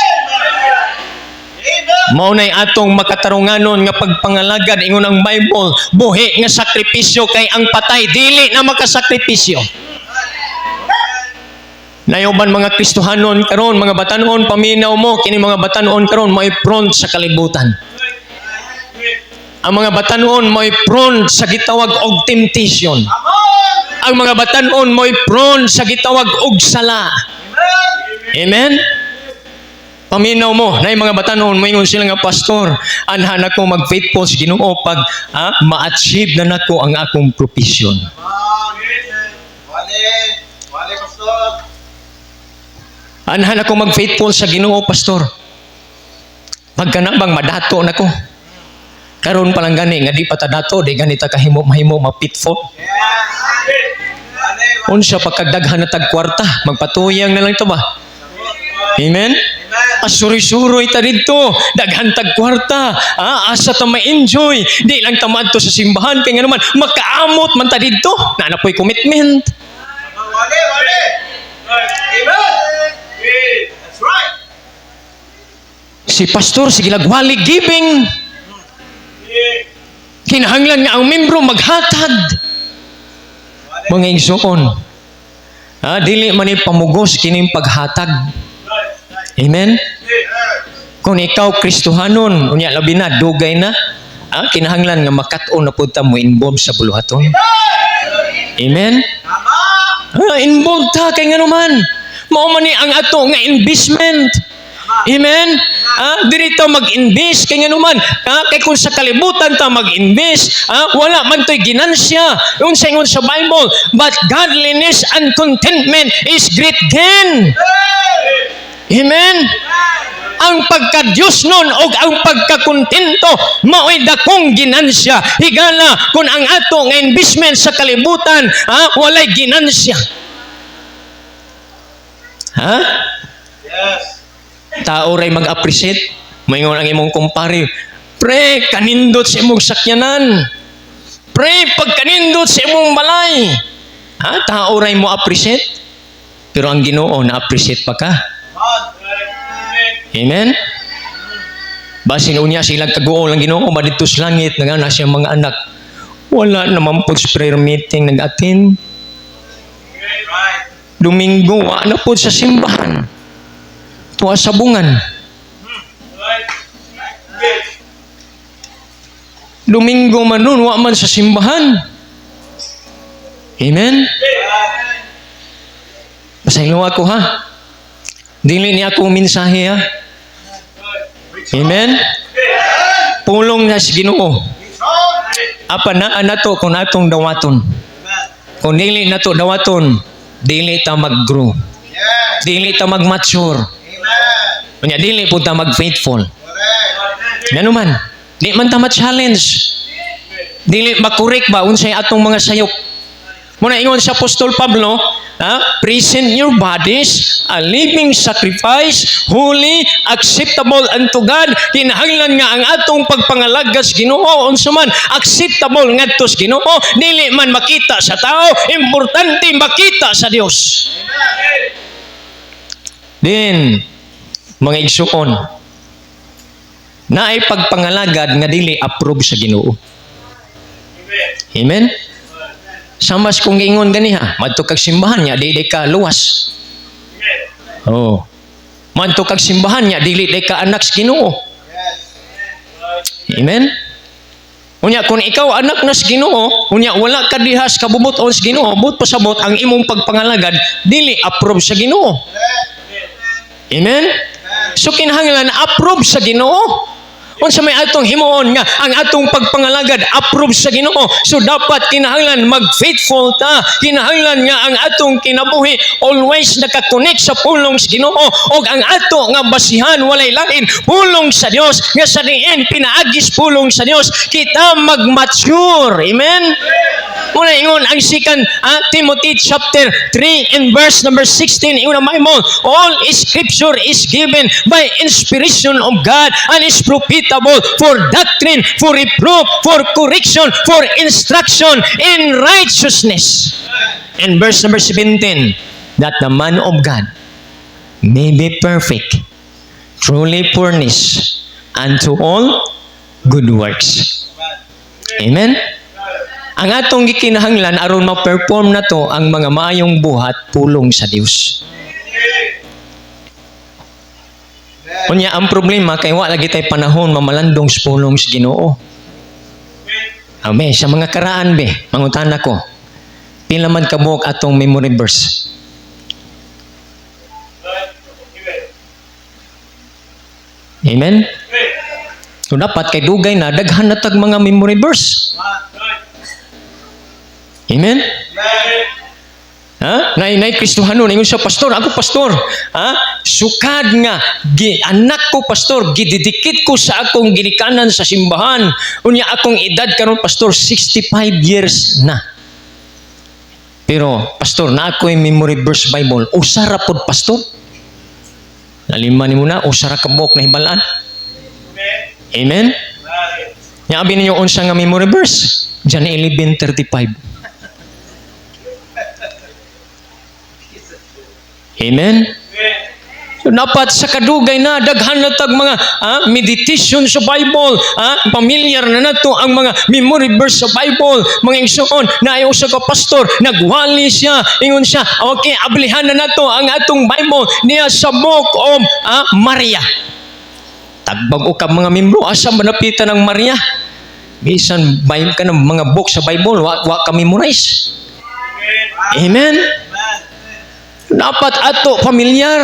Maunay atong makatarunganon nga pagpangalagad, ingon ang Bible, buhi nga sakripisyo, kay ang patay dili na makasakripisyo. Nayoban mga Kristohanon karon, mga batanon, paminaw mo kini mga batanon karon may prone sa kalibutan. Ang mga batanon may prone sa gitawag og temptation. Ang mga batanon may prone sa gitawag og sala. Amen? Paminaw mo, na yung mga batanon, mayngon sila nga, pastor, anhan ako mag-faithful sa Ginoo pag ma-achieve na nako ang akong profession. Anhan ako mag-faithful sa Ginoo, pastor. Pagkanabang madato nako. Karon pa lang gani, nga di pa ta dato, di ganita kahimo-mahimo, ma-pitful. Unsa pagkagdaghan na tagkwarta, magpatuyang na lang ito ba? Amen? Asuri-suroy ta dito, daghan tagkwarta, asa ta ma-enjoy, di lang ta madto sa simbahan, kaya nga naman, makaamot man ta dito, na po'y commitment. Si pastor, sige lagwali giving. Kinahanglan nga ang membro maghatag. Mga igsoon, dili man pamugos kining paghatag. Amen? Kung ikaw Kristohanon, unya labi na, dugay na, kinahanglan nga makat-on na punta mo involved sa buluhaton. Amen? Involved ta, kay nga naman. Mao man ni ang ato nga investment. Amen? Dirito mag-invest, kay nga naman, kay kung sa kalibutan ta mag-invest, wala man to'y ginansya. Yung sa Bible, but godliness and contentment is great gain. Amen? Ang pagka-Diyos nun o ang pagkakontento mao'y dakong ginansya. Higala kung ang ato nga investment sa kalibutan walay ginansya. Yes. Tao ray mag-appreciate. Mayroon ang imong kumpare. Pre, kanindot sa imong sakyanan. Pre, pagkanindot sa imong balay. Tao ray mo appreciate. Pero ang Ginoo na-appreciate pa ka. Amen? Basin unya sila kaguol ang Ginoo ba dito sa langit nga siya mga anak. Wala naman po sa prayer meeting nag-attend. Domingo, wala po sa simbahan. Tuwa sa bungan. Domingo man nun, wala man sa simbahan. Amen? Basahin mo ako ha. Dili niya ako mensahe ha. Amen? Pulong na si Ginoo. Apa na nato kung atong dawaton. Kung dili nato dawaton, dili ta mag-grow. Dili ta mag-mature. Kanya dili po ta mag-faithful. Ngano man, di man ta ma-challenge. Dili makorek ba unsay atong mga sayop. Muna ingon sa Apostol Pablo, present your bodies a living sacrifice, holy, acceptable unto God. Kinahanglan nga ang atong pagpangalagas Ginoo unsa man acceptable ngadto sa Ginoo, dili man makita sa tao, importante makita sa Dios. Then mga igsuon, naay pagpangalagad nga dili approve sa Ginoo. Amen. Samas kung ingon ganiha, madto kag simbahan niya dili ka luwas. Oh. Madto kag simbahan niya dili ka anak sa Ginoo. Amen. Unya kung ikaw anak na sa Ginoo, unya wala ka dihas kabubuton sa Ginoo, but pasabot ang imong pagpangalagad dili approve sa Ginoo. Amen. So kinahanglan approve sa Ginoo. Unsa may atong himuon nga ang atong pagpangalagad approve sa Ginoo. So dapat kinahanglan mag-faithful ta. Kinahanglan nga ang atong kinabuhi always naka-connect sa pulong sa Ginoo ug ang ato nga basihan walay lain pulong sa Dios nga sa diin pinaagis pulong sa Dios kita mag-mature. Amen. Muna ingon ang 2 Timothy chapter 3 and verse number 16 ingon ang Bible, all scripture is given by inspiration of God and is profitable for doctrine, for reproof, for correction, for instruction in righteousness. And verse number 17, that the man of God may be perfect, truly furnished unto all good works. Amen? Ang atong gikinahanglan aron ma-perform na to ang mga maayong buhat pulong sa Dios. Unya ang problema kay wa lagi tay panahon mamalandong sa pulong sa Ginoo. Amen. Sa mga karaan be, mangutan ko. Pila man kabuok atong memory verse. Amen. So dapat kay dugay na daghan na tag mga memory verse. Amen. Ha? Nay Kristohanon, ingon siya, pastor, ako pastor. Ha? Sukad nga, anak ko pastor, gididikit ko sa akong ginikanan sa simbahan. Unya akong edad karon pastor, 65 years na. Pero, pastor, na ako yung memory verse Bible, usara pod pastor. Naliman mo na, usara ka buok na hibalaan. Amen? Nyabi ninyo unsa nga memory verse? John 11:35. Amen? So, dapat sa kadugay na daghan na tag mga meditation sa Bible, familiar na nato ang mga memory verse sa Bible, mga igsoon na ayo sa pastor nagwali siya, ingon siya, okay, ablihan na nato ang atong Bible niya sa book of Maria. Tagbag o ka mga membro, asa manapitan ng Maria? Bisan bayin ka ng mga book sa Bible, wa ka memorize. Amen? Dapat ato familiar.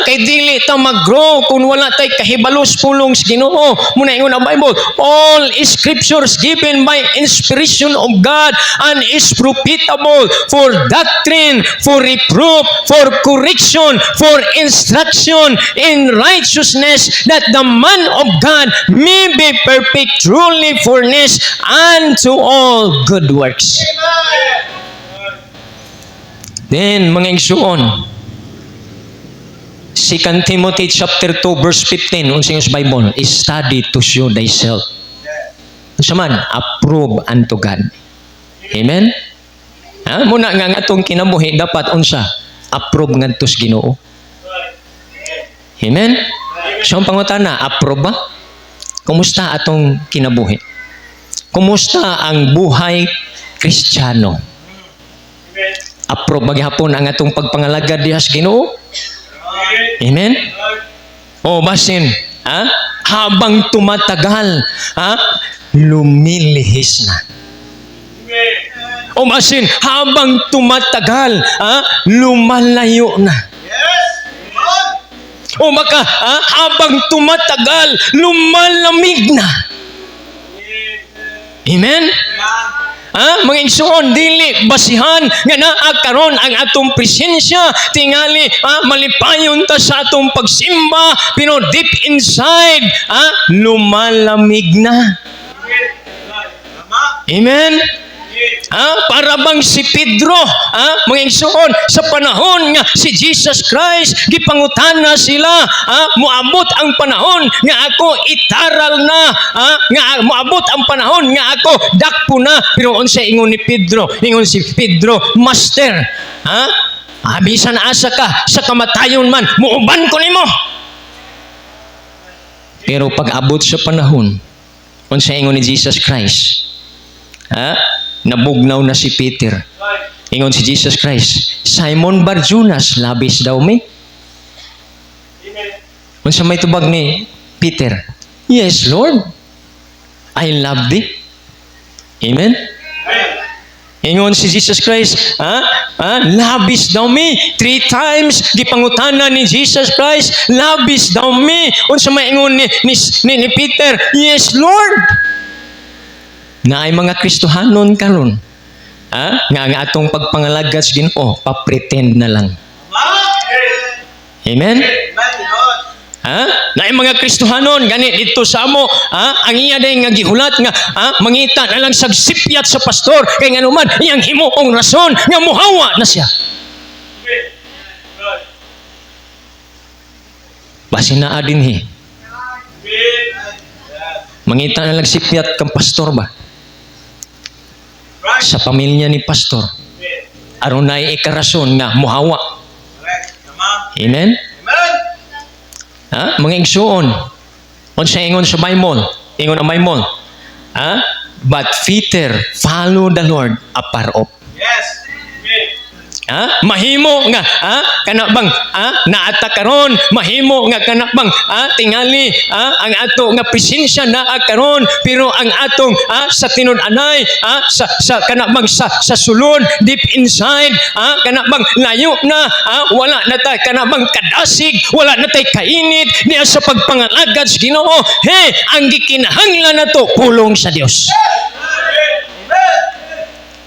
Kay dili ta mag-grow kung wala tay kahibalos pulong sa Ginoo. Muna ingon ang Bible, all scriptures given by inspiration of God and is profitable for doctrine, for reproof, for correction, for instruction in righteousness, that the man of God may be perfect, truly furnished unto all good works. Then, mga igsuon, 2 Timothy chapter 2 verse 15, unsing sa Bible, study to show thyself. Unsa man, approve unto God. Amen? Ha? Muna nga atong kinabuhi dapat unsa? Approve ngadto sa Ginoo. Amen? So ang pangutana, approve ba? Kumusta atong kinabuhi? Kumusta ang buhay Kristiyano? Approve ba gihapon ang atong pagpangalagad diha sa Ginoo? Amen? O basin, ha? Habang tumatagal, ha? Lumilihis na. O basin, habang tumatagal, ha? Lumalayo na. O baka, ha? Habang tumatagal, lumalamig na. Amen? Ha? Mga igsoon, dili basihan nga naa karon ang atong presensya tingali malipayon ta sa atong pagsimba pero deep inside lumalamig na. Amen? Para bang si Pedro, mga igsoon, sa panahon nga si Jesus Christ, gipangutana sila, muabot ang panahon nga ako itaral na, nga muabot ang panahon nga ako dakpo na, pero unsa ingon ni Pedro? Ingon si Pedro, Master, bisan asa ka sa kamatayon man, muuban ko nimo. Pero pag abot sa panahon, unsa ingon ni Jesus Christ? Nabugnaw na si Peter. Ingon si Jesus Christ, Simon Bar-Jonas, labis daw mi. Unsa may tubag ni Peter? Yes, Lord. I love thee. Amen? Ingon si Jesus Christ, labis daw mi. 3 times gipangutana ni Jesus Christ, labis daw mi. Unsa may ingon ni Peter? Yes, Lord. Na ay mga Kristohanon karon, nga ang atong pagpangalagad sa Ginoo, pa-pretend na lang. Amen? Na ay mga Kristohanon gani dito sa amo, ang iya day nga gihulat nga mangita na lang sag sipyat sa pastor kay nganuman iyang himuong rason nga muhawa na siya. Basin na adinhi. Mangita na lang sipyat kang pastor ba? Sa pamilya ni pastor, aron na ikarason nga muhawa. Amen? Mga igsoon, unsa ingon sa Bible? Ingon ang Bible, but Peter follow the Lord afar off. Yes. Mahimo nga kana bang naata karon, mahimo nga kana bang tingali ang ato nga presensya naa karon, pero ang atong sa tinud-anay sa kana bang sa sulod deep inside kana bang layo na, wala na tay kana bang kadasig, wala na tay kainit niya sa pagpangalagad sa Ginoo. Ang gikinahanglan nato pulong sa Dios.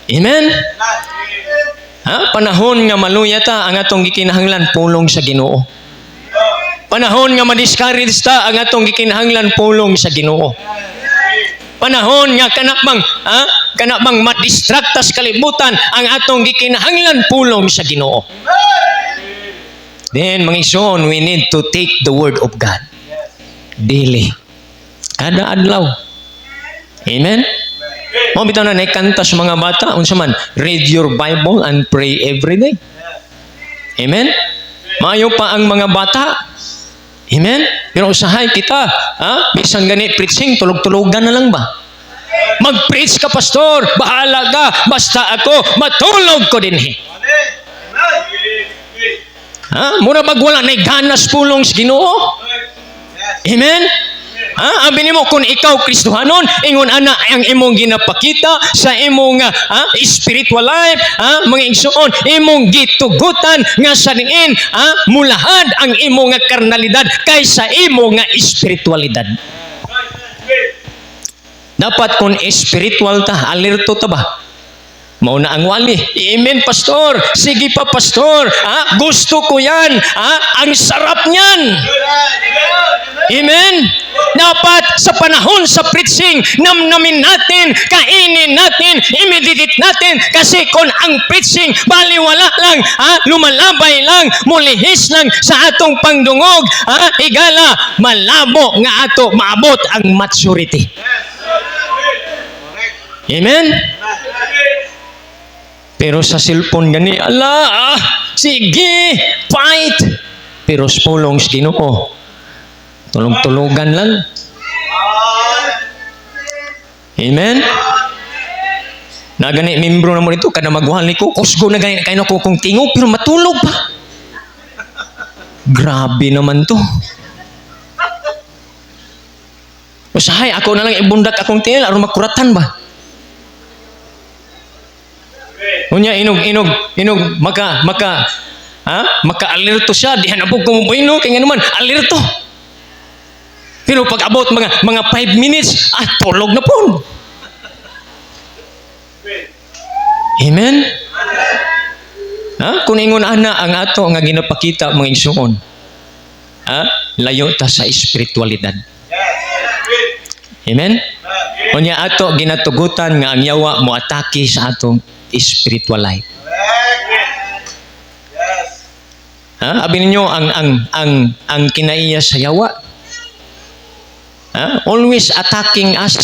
Amen? Panahon nga maluya ta, ang atong gikinahanglan pulong sa Ginoo. Panahon nga ma-discourage ta, ang atong gikinahanglan pulong sa Ginoo. Panahon nga kanakbang ma-distract ta sa kalibutan, ang atong gikinahanglan pulong sa Ginoo. Then mga igsoon, we need to take the word of God daily. Kada adlaw. Amen? Mo bitaw na naikanta sa mga bata, unsa man, read your Bible and pray every day. Amen? Maayo pa ang mga bata. Amen? Pero usahay kita, bisan gani preaching, tulog-tulogan na lang ba? Mag-preach ka, pastor, bahala ka, basta ako matulog ko dinhi. Mura bag wala na ganas pulong sa Ginoo? Amen? Abi nimo kung ikaw Kristohanon, ingon ana ang imong ginapakita sa imong spiritual life, mga igsoon, imong gitugutan nga sa diin mulahad ang imong karnalidad kaysa imong spiritualidad. Dapat kung spiritual ta, alerto ta ba? Mauna ang wali. Amen, pastor. Sige pa, pastor. Gusto ko yan. Ang sarap niyan. Amen. Dapat sa panahon sa preaching, namnamin natin, kainin natin, imeditate natin. Kasi kung ang preaching, baliwala lang, lumalabay lang, mulihis lang sa atong pangdungog, igala, malabo nga ato maabot ang maturity. Amen. Pero sa cellphone gani, ala, sige, fight. Pero sa pulong sa Ginoo, tulog-tulogan lang. Amen? Na gani, membro na mo dito, kada magwali ko, kusgo na gani, kayo na ko kung tingog, pero matulog pa. Grabe naman to. Usahay, ako na lang ibundak akong tingil, aron makuratan ba? Unya, inog, maka-alerto siya, dihan na po kumubuino, kaya nga naman, alerto. Pero pag about mga 5 minutes, tulog na po. Amen? Kung ingon ana ang ato nga ginapakita mga igsoon, layo ta sa espiritualidad. Amen? Unya ato ginatugutan nga ang yawa mo atake sa atong spiritual life. Abi ninyo ang kinaiya sa yawa. Always attacking us.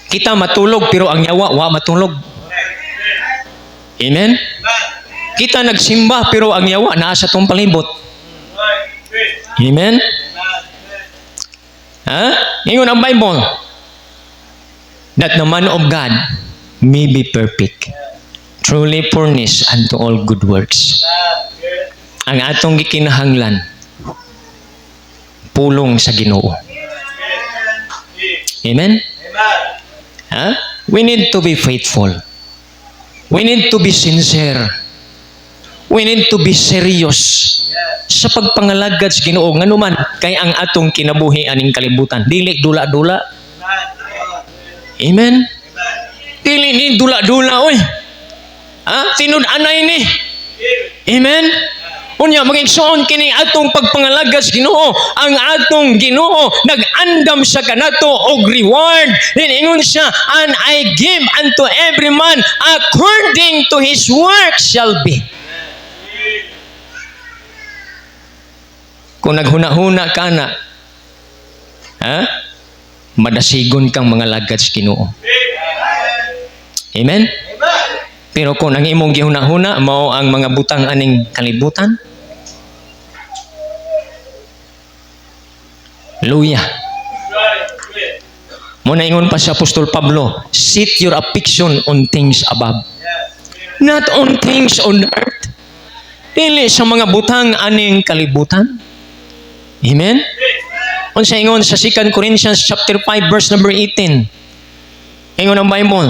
Kita matulog pero ang yawa wa matulog. Amen? Kita nagsimba pero ang yawa naa sa tong palibot. Amen? Ingon ang Bible that the man of God may be perfect, truly furnished unto all good works. Ang atong gikinahanglan pulong sa Ginoo. Amen? We need to be faithful. We need to be sincere. We need to be serious sa pagpangalagad sa Ginoo. Ngano man kay ang atong kinabuhi aning kalibutan. Dili dula-dula. Amen? Dili ni dula-dula, oy. Tinud-anay ni. Amen? Unya, magigsoon kini atong pagpangalagad sa Ginoo. Ang atong Ginoo nag-andam sa kanato og reward. Ingon siya, and I give unto every man according to his work shall be. Kung naghuna-huna ka na, madasigon kang mga lagad sa Ginoo. Amen? Pero kung ang imong gihuna-huna, mao ang mga butang aning kalibutan, Hallelujah. Muna ingon pa si Apostol Pablo, set your affection on things above, not on things on earth. Dili sa mga butang aning kalibutan. Amen? Unsa ingon sa 2 Corinthians chapter 5 verse number 18. Ingon ang Bible,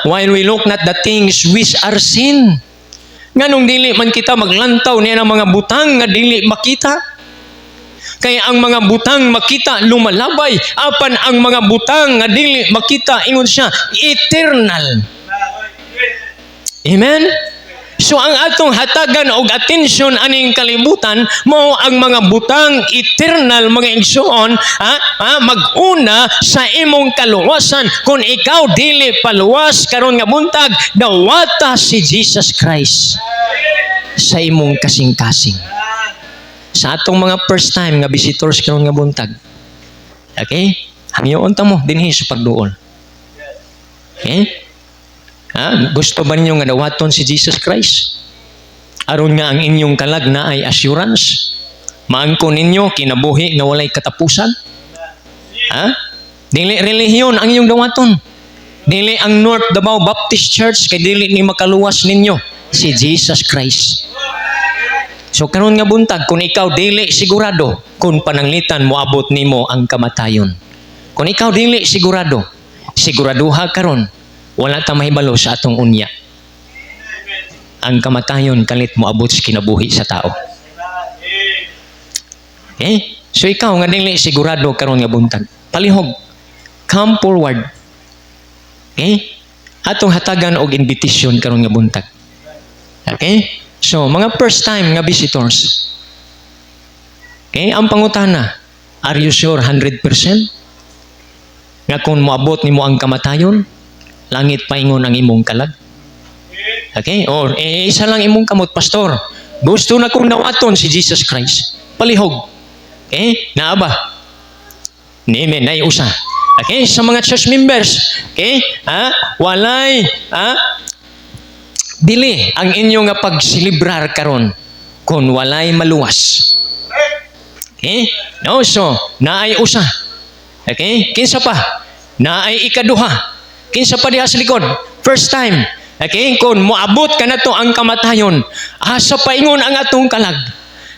while we look not the things which are seen. Nganong dili man kita maglantaw niya ng mga butang nga dili makita. Kaya ang mga butang makita lumalabay, apan ang mga butang nga dili makita, ingon siya, eternal. Amen? So ang atong hatagan og atensyon aning kalibutan mao ang mga butang eternal, mga igsoon, mag-una sa imong kaluwasan. Kung ikaw dili paluwas karon nga buntag, dawata si Jesus Christ sa imong kasing-kasing. Sa atong mga first time nga visitors karon nga buntag, okay, hangyoon ta mo dinhi sa pagduol. Okay? Gusto ba ninyo nga dawaton si Jesus Christ? Aron nga ang inyong kalag na ay assurance. Maangko ninyo kinabuhi nga walay katapusan. Dili relihiyon ang inyong dawaton. Dili ang North Davao Baptist Church, kay dili ni makaluwas ninyo si Jesus Christ. So karon nga buntag, kung ikaw dili sigurado kung pananglitan moabot nimo ang kamatayon. Kung ikaw dili sigurado, siguraduha karon wala ta mahibalo sa atong unya. Ang kamatayon kalit moabot sa kinabuhi sa tao. Okay? So ikaw nga dili sigurado karon nga buntag, palihog, come forward. Okay? Atong hatagan og invitation karon nga buntag. Okay? So mga first time nga visitors. Okay? Ang pangutana, are you sure 100% nga kung moabot nimo ang kamatayon, langit paingon ang imong kalag? Okay? Or isa lang imong kamot, pastor. Gusto na kong nawaton si Jesus Christ. Palihog. Okay? Naaba. Amen. Nay usa. Okay, sa mga church members, okay, walay, dili ang inyo nga pagsilibrar karon kung walay maluwas. Okay? No, so, naay usa. Okay? Kinsa pa? Naay ikaduha. Kinsa pa diha sa likod? First time. Okay? Kung moabot ka na to ang kamatayon, asa paingon ang atong kalag.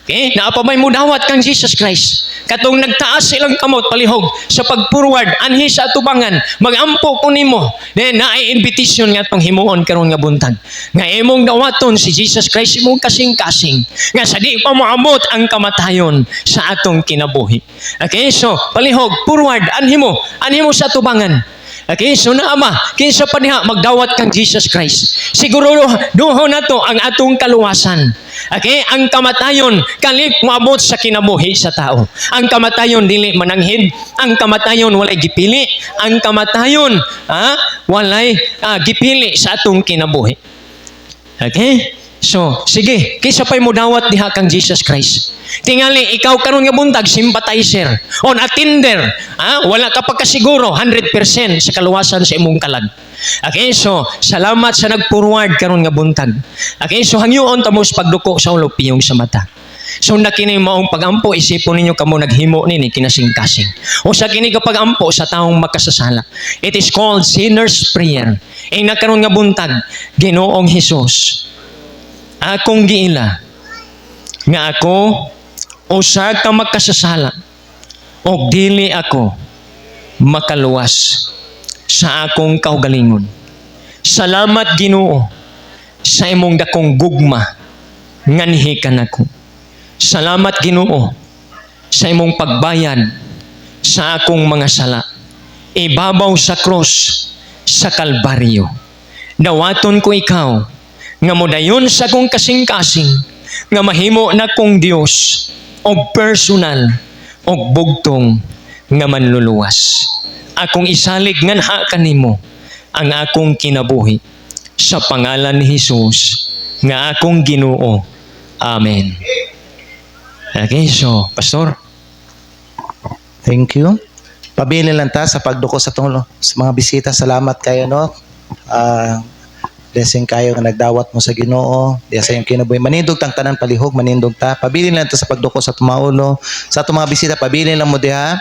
Okay? Naapabay mo dawat kang Jesus Christ. Katong nagtaas silang kamot palihog sa pag-forward, anhi sa atubangan, magampo ko nimo. Then, naay invitation nga itong himuon karon nga buntag. Nga imong dawaton si Jesus Christ, imong kasing-kasing. Nga sa di pa moabot ang kamatayon sa atong kinabuhi. Okay? So, palihog, forward, anhi mo sa atubangan. Okay, so naama, kinsa pa diha magdawat kang Jesus Christ. Siguro duho na to ang atong kaluwasan. Okay, ang kamatayon kalip moabot sa kinabuhi sa tao. Ang kamatayon dili mananghid, ang kamatayon walay gipili, ang kamatayon walay gipili sa atong kinabuhi. Okay? So, sige, kinsa pa'y mo dawat diha kang Jesus Christ. Tingali, ikaw karon nga buntag, sympathizer, on attender, wala ka pagkasiguro, 100% sa kaluwasan sa imong kalag. Okay, so, salamat sa nag-forward karon nga buntag. Okay, so, hangyoon tamos pagduko sa ulo, piyong sa mata. So, na kini maong pagampo, isipon ninyo kamo naghimo nini kinasing-kasing. O sa kini ka pagampo sa taong makasasala. It is called sinner's prayer. Na karon nga buntag, Ginoong Hesus, akong giila nga ako usa ka makasasala og dili ako makaluwas sa akong kaugalingon. Salamat Ginoo sa imong dakong gugma nganhi kanako. Salamat Ginoo sa imong pagbayad sa akong mga sala ibabaw sa cross sa Kalbaryo. Dawaton ko ikaw nga modayon sa akong kasing-kasing, nga mahimo na kong Dios, og personal, og bugtong, nga manluluwas. Akong isalig nganha kanimo, ang akong kinabuhi, sa pangalan ni Jesus, nga akong Ginoo. Amen. Okay, so, Pastor. Thank you. Pabili lang ta sa pagduko sa tulo. Sa mga bisita, salamat kayo, no? Blessing kayo nga nagdawat mo sa Ginoo. Diya sa iyong kinabuhi. Manindog tang tanan palihog, manindog ta. Pabili lang ta sa pagduko sa tumaulo. Sa itong mga bisita, pabili lang mo diha.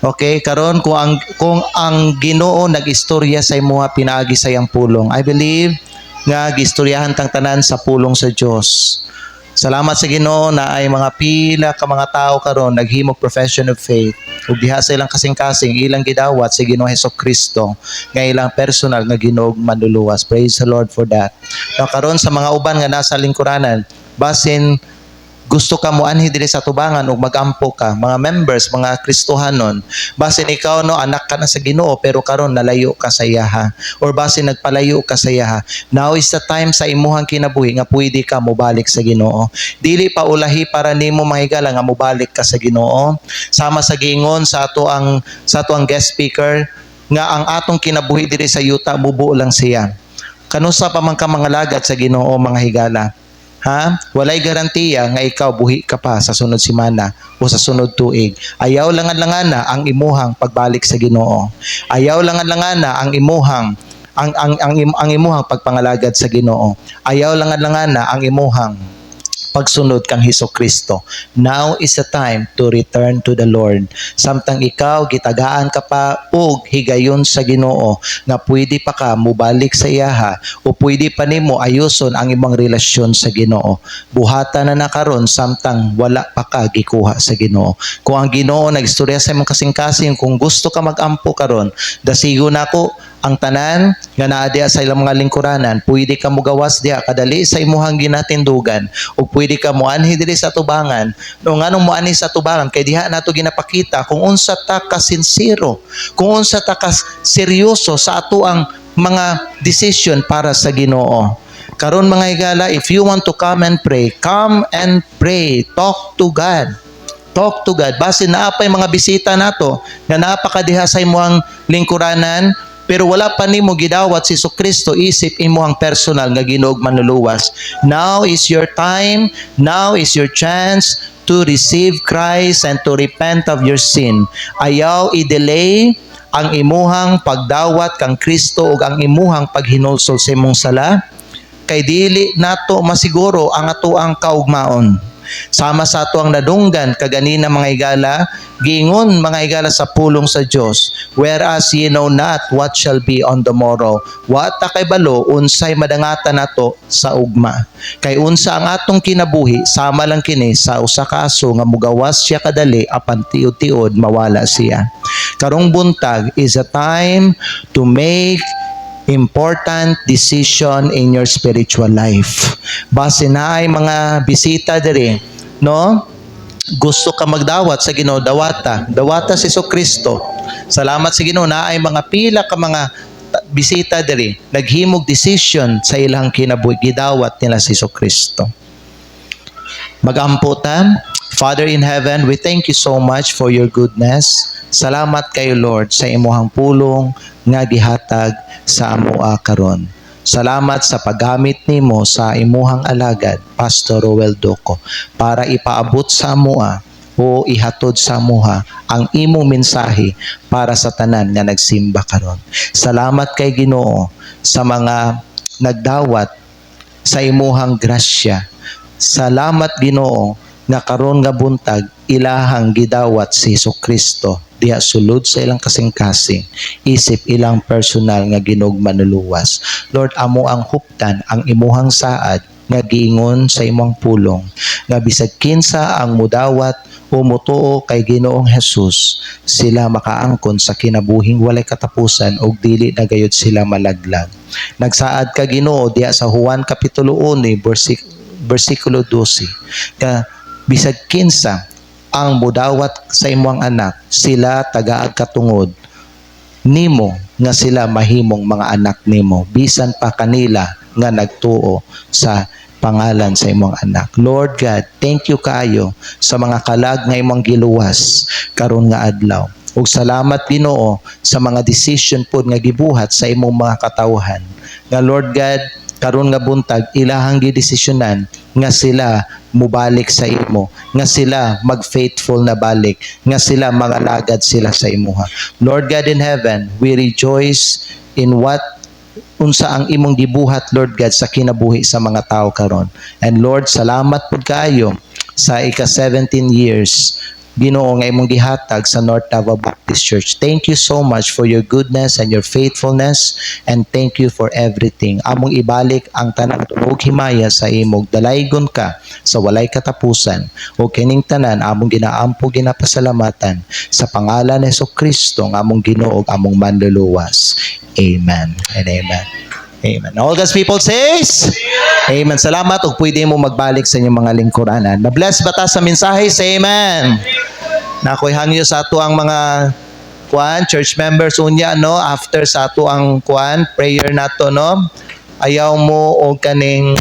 Okay, karon kung ang Ginoo nag-istorya sa imuha pinaagi sa iyang pulong. I believe nga gistoryahan tang tanan sa pulong sa Dios. Salamat sa Ginoo na ay mga pila ka mga tao karon naghimog profession of faith. Ug diha sa ilang kasing-kasing ilang gidawat si Ginoo Hesukristo nga ilang personal nga Ginoong manluluwas. Praise the Lord for that. Now karon sa mga uban nga nasa lingkuranan, basin gusto ka mo anhi diri sa tubangan ug magampo ka, mga members, mga Kristohanon, basin ikaw no anak ka na sa Ginoo pero karon nalayo ka sa iyaha or basin nagpalayo ka sa iyaha. Now is the time sa imuhang kinabuhi nga pwede ka mobalik sa Ginoo. Dili pa ulahi para nimo mahigala nga mobalik ka sa Ginoo. Sama sa giingon sa ato ang guest speaker nga ang atong kinabuhi diri sa yuta bubuo lang siya. Kanusa pa man ka mga lagad sa Ginoo mga higala. Walay garantiya nga ikaw buhi ka pa sa sunod semana o sa sunod tuig. Ayaw langan-langana ang imuhang pagbalik sa Ginoo. Ayaw langan-langana ang imuhang ang imuhang pagpangalagad sa Ginoo. Ayaw langan-langana ang imuhang pagsunod kang Hesukristo. Now is the time to return to the Lord. Samtang ikaw gitagaan ka pa og higayon sa Ginoo nga pwede pa ka mubalik sa iyaha o pwede pa nimo ayoson ang imong relasyon sa Ginoo. Buhatan na karon samtang wala pa ka gikuha sa Ginoo. Kung ang Ginoo nagistorya sa imong kasing-kasing, kung gusto ka magampo karon, dasigo nako ang tanan nga naa diha sa ilang mga lingkuranan, pwede ka mugawas diha kadali sa imuhang ginatindugan o pwede ka moanhi diri sa tubangan. No nganong moanhi sa tubangan kay diha nato ginapakita kung unsa ta ka sincero, kung unsa ta ka seryoso sa ato ang mga decision para sa Ginoo. Karon mga higala, if you want to come and pray, talk to God. Talk to God. Basin naapay mga bisita nato nga napakadiha sa imuhang lingkuranan, pero wala pa nimo gidawat si Jesucristo isip imuhang personal nga Ginoo manluluwas. Now is your time, now is your chance to receive Christ and to repent of your sin. Ayaw i-delay ang imuhang pagdawat kang Kristo ug ang imuhang paghinulsol sa imong sala, kay dili nato masiguro ang atoang kaugmaon. Sama sa ato ang nadunggan kaganina mga higala, giingon mga higala sa pulong sa Dios, whereas ye know not what shall be on the morrow. Wa ta kay balo unsay madangatan nato sa ugma. Kay unsa ang atong kinabuhi, sama lang kini sa usa ka aso nga mugawas siya kadali apan tiud-tiud mawala siya. Karong buntag is a time to make important decision in your spiritual life. Base na ay mga bisita diri, no? Gusto ka magdawat sa Ginoo, dawata si Kristo. Salamat sa Ginoo na ay mga pila ka mga bisita diri naghimog decision sa ilang kinabuhi, gidawat nila si Kristo. Magampo ta. Father in heaven, we thank you so much for your goodness. Salamat kayo Lord sa imuhang pulong nga gihatag sa amoa karon. Salamat sa paggamit nimo sa imuhang alagad, Pastor Roel Doco, para ipaabot sa amoa o ihatod sa amoha ang imong mensahe para sa tanan nga nagsimba karon. Salamat kay Ginoo sa mga nagdawat sa imuhang grasya. Salamat Ginoo nga karon nga buntag ilahang gidawat si Kristo diha sulod sa ilang kasing-kasing, isip ilang personal nga ginugmanuluwas. Lord, amo ang huptan ang imuhang saad nga giingon sa imong pulong nga bisag kinsa ang mudawat o mutuo kay Ginoong Hesus, sila makaangkon sa kinabuhing walay katapusan ug dili na gayud sila malaglag. Nagsaad ka Ginoo diha sa Juan kapitulo 1 versikulo 12 ka bisag kinsa ang mudawat sa imong anak, sila tagaag katungod nimo nga sila mahimong mga anak nimo, bisan pa kanila nga nagtuo sa pangalan sa imong anak. Lord God, thank you kaayo sa mga kalag nga imong giluwas karon nga adlaw. Ug salamat Ginoo sa mga decision pod nga gibuhat sa imong mga katawhan. Nga Lord God, karon nga buntag ilahang gidesisyonan nga sila mubalik sa imo, nga sila mag-faithful na balik, nga sila mag-alagad sila sa imuha. Lord God in heaven, we rejoice in what unsa ang imong gibuhat Lord God sa kinabuhi sa mga tao karon. And Lord, salamat pud kaayo sa ika-17 years Ginoo nga imong gihatag sa North Davao Baptist Church. Thank you so much for your goodness and your faithfulness, and thank you for everything. Among ibalik ang tanang tunog himaya sa imong dalaygon ka sa walay katapusan. O kining tanan among ginaampo ginapasalamatan sa pangalan ni Kristo nga among Ginoo ug among manluluwas. Amen and amen. Amen. All God's people says, Amen. Salamat ug pwede mo magbalik sa inyong mga lingkuranan. Na-bless ba ta sa mensahe? Say Amen. Nakoy hangyo sa ato ang mga church members unya no, after sa ato ang prayer nato no. Ayaw mo og kaning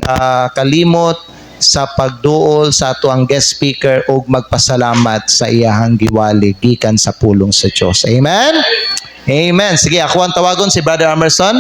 kalimot sa pagduol sa ato ang guest speaker ug magpasalamat sa iyahang giwali gikan sa pulong sa Dios. Amen. Amen. Sige, ako ang tawagon si Brother Emerson.